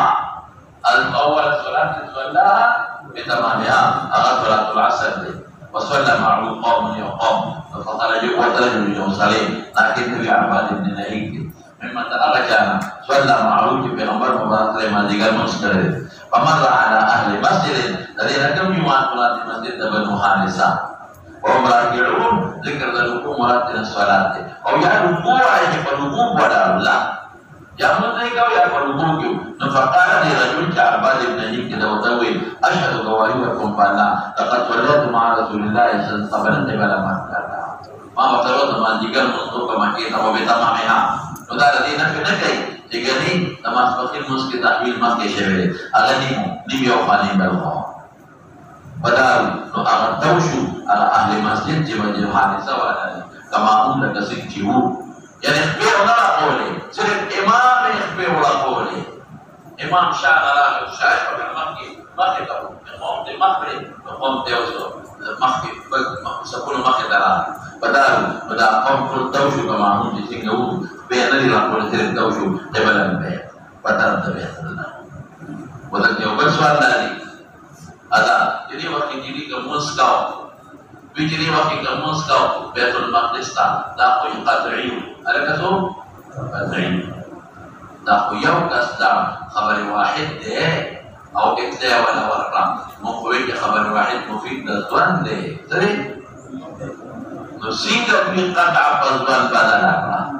الاول صلاه صلاها بتمامها هغه صلاه العصر دی وصلى معه قوم يقوم فخرج وترجم يوصلين لكن في عباد بن نهيك مما تأرجعنا صلى معه بغمبر مبارك لما ذكر مسكر فمر على أهل مسجد الذين كم يوان قلات مسجد بنو حارثة وهم راكعون ذكر ذلكم مراتب الصلاة أو يعرفوا عليه فالوقوف ولا لا يا مدرك يا فالوقوف فقال لرجل كعباد بن نهيك دوتوي أشهد قوائمكم فالله لقد صليت مع رسول الله صلى الله عليه وسلم قبل مكة ما وترون ما ذكر منذ مكة وبتمامها وذا الذين في نكاي تجني نماز فقير مسجد تحويل مكة شبه أغنيهم نبي وفاني بالله بدار نو أغتوشوا على أهل مسجد جمع حادثة ولا كما هم لك سكتوا يعني اخبر ولا قولي صرف إمام اخبر ولا قولي إمام شاء الله شاء مكة مكة تقول قوم دي مكة قوم دي وصل مكة سكون مكة ترى بدار قوم كل توشوا كما هم تسينجوا بين اللي راقول صرف توشوا قبل البيت بدار البيت وذلك يوم سؤال لي هذا jadi waktu ini ke Moskow begini waktu ke Moskow Baitul Maqdis tak aku yang qadriyu ada kaso qadriyu tak aku yang kasdam khabar wahid deh atau ikhtiyar wala warqam mufid khabar wahid mufid dan deh sering nusika biqat afdal badala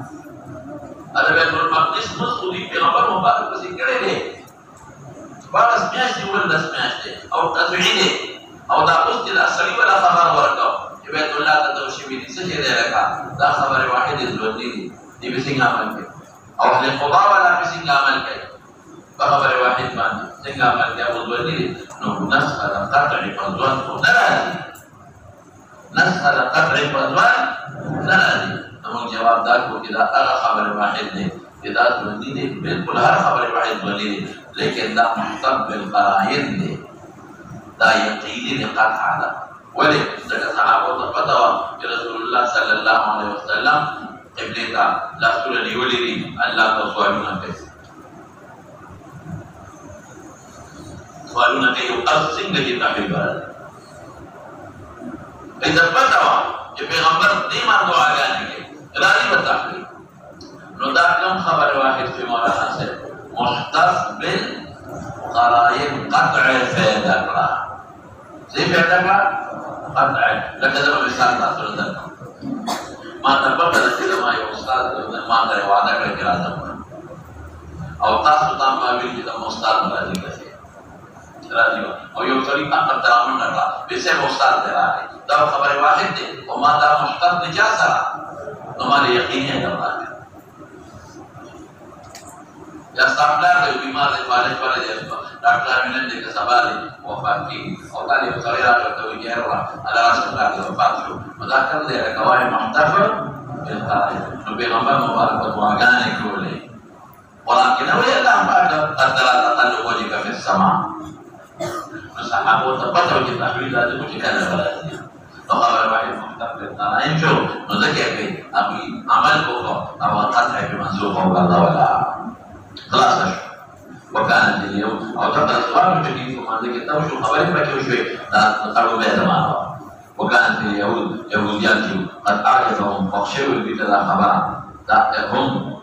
ada Baitul Maqdis musudi khabar mubarak besikre deh balas miasdi wala smiasdi atau qadriyu او دا اوس د اصلي ولا خبر ورکاو چې بیت الله ته توشي دي څه دی لکه دا خبره واحد ژوندۍ دي دي بسنگ عمل کے او اہل قضا والا بسنگ عمل کے بخبر واحد باندې څنګه عمل کې ابو ذر نو نسخ قطع فضوان ناراضي نسخ قطع فضوان ناراضي نو جواب دا کو چې دا هغه خبر واحد دی دا ځواني دی بالکل هر خبر واحد ځواني دی لیکن دا محتم بالقرائن دی دا یقیني دی قطع ده ولې ځکه صحابه ته پته وه چې رسول الله صلی الله علیه وسلم قبله ته لاسونه نیولي دي الله ته سوالونه کوي سوالونه کوي او څنګه چې تحویل راځي اذا پته وه چې پیغمبر دې ما دعاګانې کوي راځي په تحویل نو دا کوم خبر واحد په مولانا صاحب مختص بالقرائن قطع فائدہ کړه څه فائدہ کړه قطع لکه دا مثال تاسو درکړم ما ته په دې کې ما یو استاد ما ته وعده کړی راځم او تاسو ته ما ویل چې دا استاد راځي راځي او یو څړي تاسو ته راوړم نه به څه استاد دی راځي دا خبره واحد دی او ما دا مشترک دي سره نو ما یقیني ده راځي یا ستاسو د بیمار د فالج پر دی ډاکټر امینه دې سوال وفات کی او تعالی څړي راځي ته ویل الله رسول الله وفات شو مذاکر دې کوي محتفل بالقائل نو پیغمبر مبارک دعاګانې کولې قرآن کې نو الله پاک قدر تعالی وجهك في السماء صحابه ته پته وي چې تحویل راځي چې کله راځي نو خبر واحد محتفل بالقائل شو نو ځکه کې ابي عمل وکړو او قطع به منسوخ او الله ولا خلاص شو وكانت اليوم او تقرا سؤال جديد وما ذيك توشو خبرك بكيو شوي قالوا بها زمان وكانت اليهود يهوديان قد اعجبهم فخشوا بكذا خبرا هم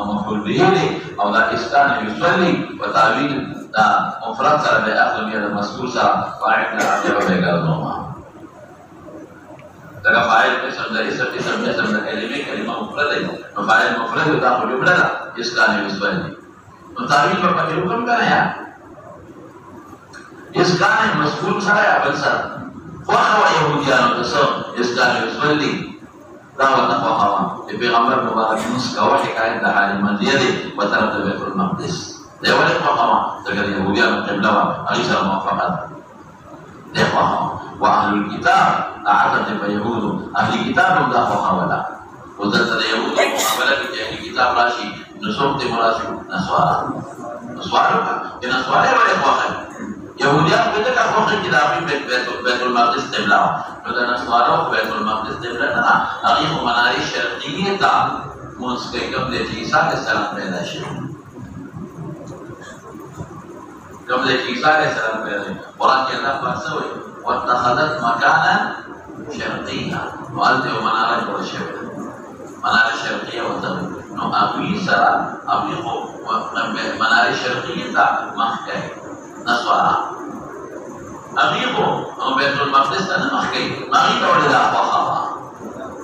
مفعول به او ذا كان يصلي وتعويل دا مفرد سره به اخذ من المذكور سره فاعل عجب به قالوا دا فاعل اسم ده اسم كلمه مفرده فاعل مفرد دا جمله كان يصلي تعویل پر پکې حکم کنه یا اسکان مسئول سره یا بل سره خو هغه يهوديانو تاسو اسکان يصلي دا وته هغه پیغمبر مبارک موږ کاوه حکایت د حال مدیه دی په طرف د بیت المقدس دی ولې هغه د يهوديانو قبله وا هغه سره موافقت دی هغه واهل الكتاب اعتقد يهود اهل الكتاب دا هغه ولا وذات اليهود مقابله کې اهل الكتاب راشي نصوص مراسم نسوارا که نسواره ولی خواهد یهودیان بده که خواهد که داخل بیت المقدس قبله نو ده نسواره و بیت المقدس قبله نه اغیق و مناری شرقیه تا منسکه کم ده عیسیٰ علیہ السلام پیدا شد کم ده عیسیٰ علیہ السلام پیدا شد قرآن کے اللہ پاس ہوئی واتخذت مکانا شرقیه والده و مناره جوڑ شد منار شرقیه وطبی نو ابي سرا ابي خو منار شرقیه تا مخکې نسوارا ابي خو بیت المقدس ته مخکې ماغي ته ولدا خواخا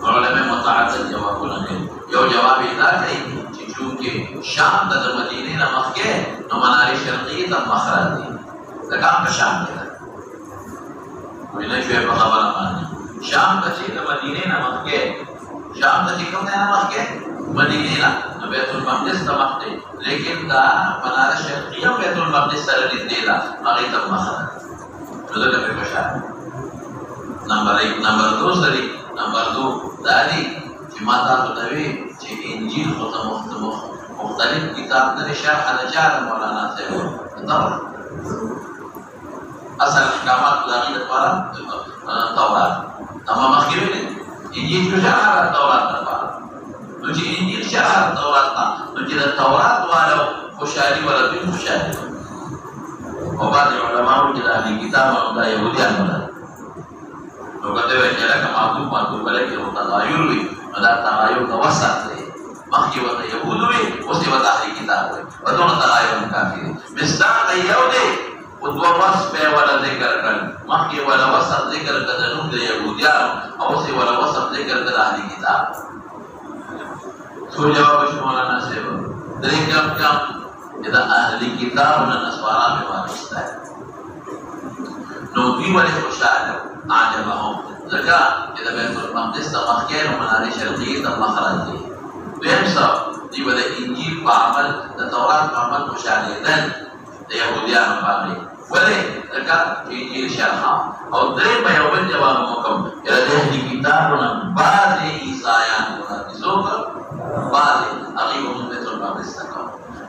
علماء متعدد جوابونه کوي یو جواب دا کوي چې چونکه شام د مدینې نه مخکې نو منار شرقیه ته مخرج دي دا کوم شام دی وینې شوی په خبره باندې شام ته چې د مدینې نه مخکې شام ته کوم نه مخکې مدینه لا بیت المقدس ته مخکې لیکن دا منار شرقیه بیت المقدس سره نږدې ده هغه ته مخه نو دا په شان نمبر 1 نمبر 2 سری نمبر 2 دا دی چې ما تاسو ته وی چې انجیل خو ته مختلف کتاب د شرح د چار مولانا صاحب اصل احکامات د غیر لپاره تورات اما مخکې انجیل په شرح تورات لپاره نو چې انجیل شرح تورات نو چې د تورات والو خوشالي ولا دوی خوشالي او بعض علماء چې د کتاب او د يهوديان نو کته وی چې لکه معقول بلکې او تغایر وي دا تغایر د وسط دی مخکې وته يهود وي اوس یې وته اهل کتاب وي ودونه تغایر کافي مصداق یو دی او دوه وصف ولا ذکر کړ مخکې ولا وصف ذکر کړ د نوم د يهوديان او اوس یې ولا وصف ذکر کړ د اهل کتاب سو جواب شو مولانا صاحب درې کم دا اهل کتاب نه نسوارا به واسطه نو دوی باندې خوشاله عجبهم ځکه چې د بیت المقدس ته مخکې نو منار شرقیه ته مخرج دی بيمسا دي بدأ إنجيل بعمل التوراة بعمل مشاهداً يهوديان بعمل ولا لك إنجيل شرحا أو دري بيومين جواب مكم يلده كتابنا بعض إيسايان ونسوك بعض أغيب من بيت المقدس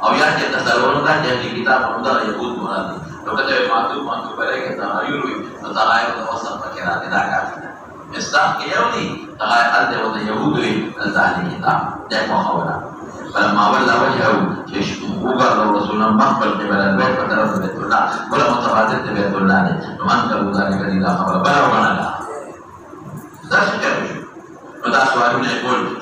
أو يعني تسألون كان jadi kita mengenal Yahud berarti. Kalau kita mantu balik kita ayuri, kita ayat terwasal pakai tidak kan. Misal Yahudi, ayat ada Yahudi tentang kita dan mahawala. فلما ولى وجهه وقال الرسول مقبل قبل البيت فترك بيت الله ولا متفاتت بيت الله وانكروا ذلك اذا خبر بلا ولا لا. ده شكل وده سؤالنا يقول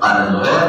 قال زهير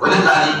ولا تعليق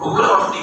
وقول وقتي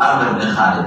عمرو بن خالد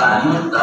تعليق ده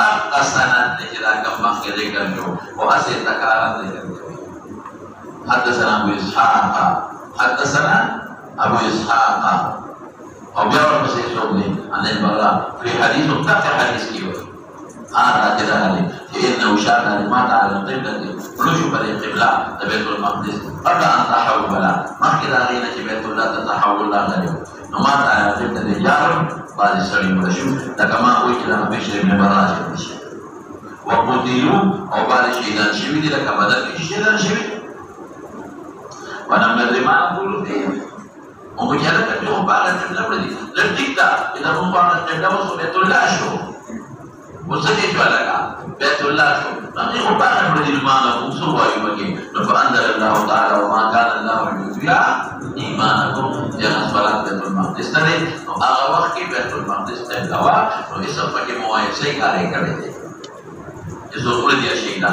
اقصنت جدا كم مخکې ذکر شو او اسه تکرار ذکر شو. حدثنا ابو اسحاق حدثنا ابو اسحاق او بیا ورپسې څوک دی ان البراء في حديث تقع حديث کیو هذا كذا عليه انه شاء ما تعالى القبله فلوش بر القبله بيت المقدس قبل ان تحول ما كذا غينا بيت الله تتحول لا غير وما تعالى القبله جار بعد سري مرشو كما قلت لنا بشر بن براء وقتلوا او بعد شهيدان شهيد لك بدل شهيدان شهيد ونمر ما نقول فيه ومجالة اليوم بعد الدولة دي للدكتة إذا هم بعد الدولة بيت الله شو وسجد لك بيت الله شو نحن بعد الدولة المعنى مصروع يبقى فأنزل الله تعالى وما كان الله ليضيع إيمانكم يا صلاة بيت المقدس ترى أغا وقت بيت المقدس تبدأ وإسم فكي موايسي عليك عليه يسوع قل يا شيخنا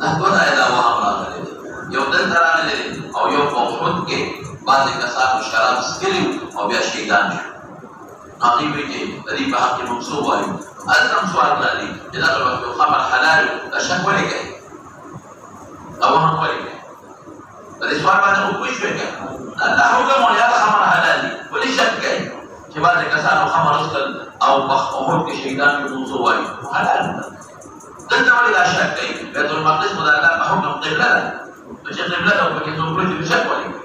dah tu ada dawa apa lagi yang tentara lagi atau yang fokus ke بعض كسر الشراب سكيل أو بيشيدان نقيب يجي تري بحق مقصود واي ألزم سؤال لالي إذا لو خمر حلال أشك ولا كي أو هم ولا كي بس سؤال بعد أقول شو كي لا هو كم ولا خمر حلالي ولا شك كي بعض كسر خمر أصل أو بخ أو كشيدان مقصود واي حلال ده ولا شك كي بيت المقدس مدلل بحكم قبلة مش قبلة أو بكتب قبلة بشك ولا كي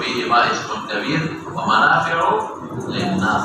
فيه ما اسم كبير ومنافع للناس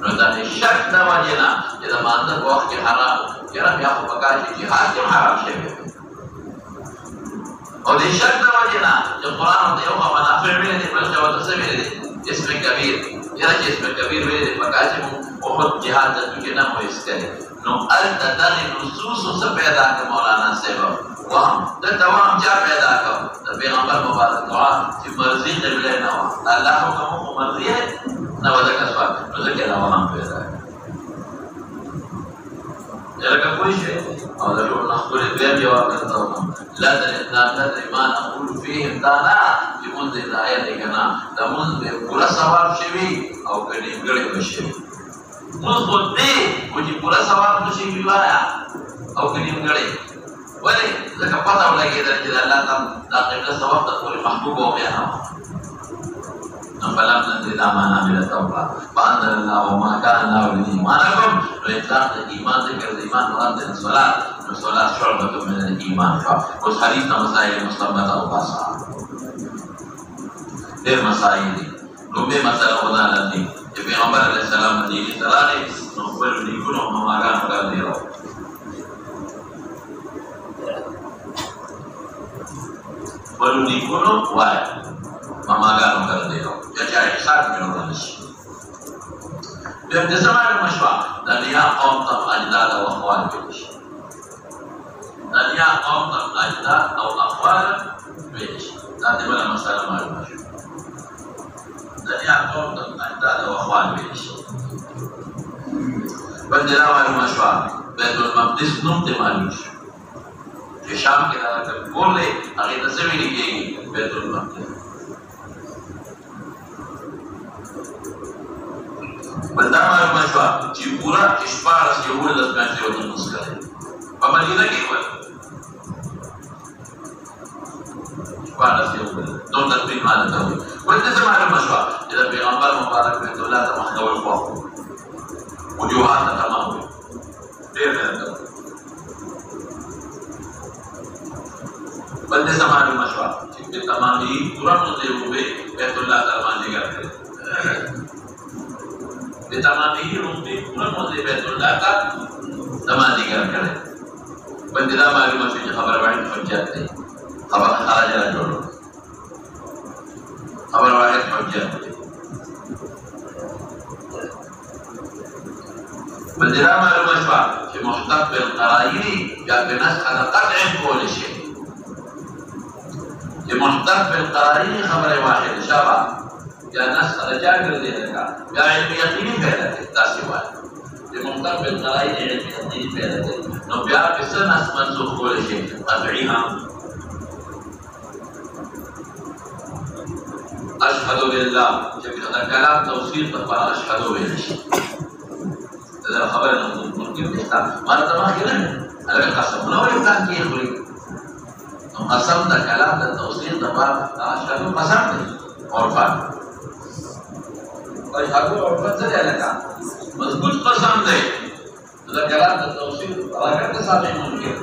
نو دا شک دا وجنا اذا ما انت وقت حرام يرى بیا خو پکار شي jihad کې حرام شي او دي شک دا وجنا چې قران ته یو منافع ویلي بل څه وته څه ویلي اسم كبير يرى چې اسم كبير ویلي پکار شي او jihad د کې نه وایس کوي نو ال تدل نصوص څه پیدا کوي مولانا صاحب وهم ده تمام جا پیدا کړ د پیغمبر مبارک دعا چې مرضی قبله نه و الله حکم مرضی نه ودا کسبه نو ځکه دا وهم پیدا کړ لکه کوئی شی او دا ټول خپل دې جواب ورته لا تدري ما نقول فيهم دانا لمنذ الآيات كنا لمنذ كل سواب شوي أو كريم قريب شوي منذ دي وجي كل سواب شوي وايا أو كريم قريب ولي إذا كفتا ولا كذا إذا لا تقبل سواب تقول محبوب وبيعنا فلم ندري ما نعمل التوبة فأنزل الله وما كان الله لإيمانكم وإطلاق الإيمان ذكر الإيمان مراد الصلاة والصلاة شعبة من الإيمان فوز حديثنا مسائل مسلمة أو باسعة غير مسائل لبي مسألة خدا لدي ابن عمر عليه السلام دي سلالي نقبل لكنه مماغان مقاديرو بلو لكنه واحد مماغان مقاديرو جاء إحسان من الرمش بابتسامة المشروع دنيا قوم تم أجداد وأخوان بيش دنيا قوم تم أجداد أو أخوان بيش هذه ولا مسألة ما المشروع دنيا قوم تم أجداد وأخوان بيش بندلا المشروع بيت المقدس نمت مالوش في شام كده كل أغير سوي لكي بيت المقدس بندام المشروع جيبورا إشبار سيقول الأسباب سيقول المسكرة فمدينة كيف إشبار سيقول دون تطبيق ما نتوي والنسبة على المشروع إذا بيغمبر مبارك بيت الله تمحنه والخوف وجوهات تمامه غير ذلك والنسبة على المشروع بالتمامه قرآن بيت الله تمامه بتمامه رمضي رمضي بيت الله کا نمازی کرے بندہ معلوم ہے خبر واحد حجت ہے خبر خارج نہ جوڑو خبر واحد حجت بندہ معلوم ہے کہ محتاط بالقرائن یا بنسخ على قطع كل شيء کہ محتاط بالقرائن خبر واحد شابه یا نسخ رجاگر دینے کا یا علم یقینی پیدا ہے تاسیوان یہ مختلف بالقرائن علم یقینی پیدا ہے نو بیار کسر نسخ منسوخ کول شے قطعی ہم اشہدو باللہ جب ادا کلام توصیل تفا اشہدو باللہ اذا خبر ممکن دیتا مانا تمام کیا ہے اگر قسم نو امکان کی خوری قسم دا کلام دا توصیل تفا اشہدو قسم دی اور فاتح أشهد أن لا إله إلا مضبوط قسم ده إذا كلام التوصيل راجع تصامي ممكن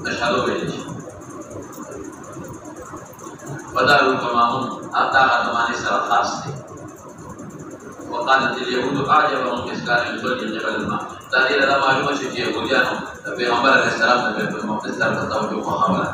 أشهد به بدأوا كما هم أتى زمان سر خاص وقالت اليهود أعجبهم إسكان يصلي جبل الماء تاريخ هذا معلومة شيء يهوديانو بيغمبر عليه السلام بيت المقدس ترك التوجه وحاولة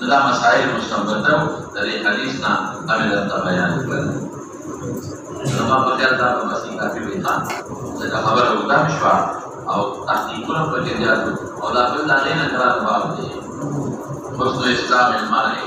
ندام مسائل مستنبطه dari hadisna kami datang bayan nama berkata dalam masih kafir lisan jika khabar udah miswa atau tahqiqun berjaya atau dapat dari negara baru husnul Islam ilmani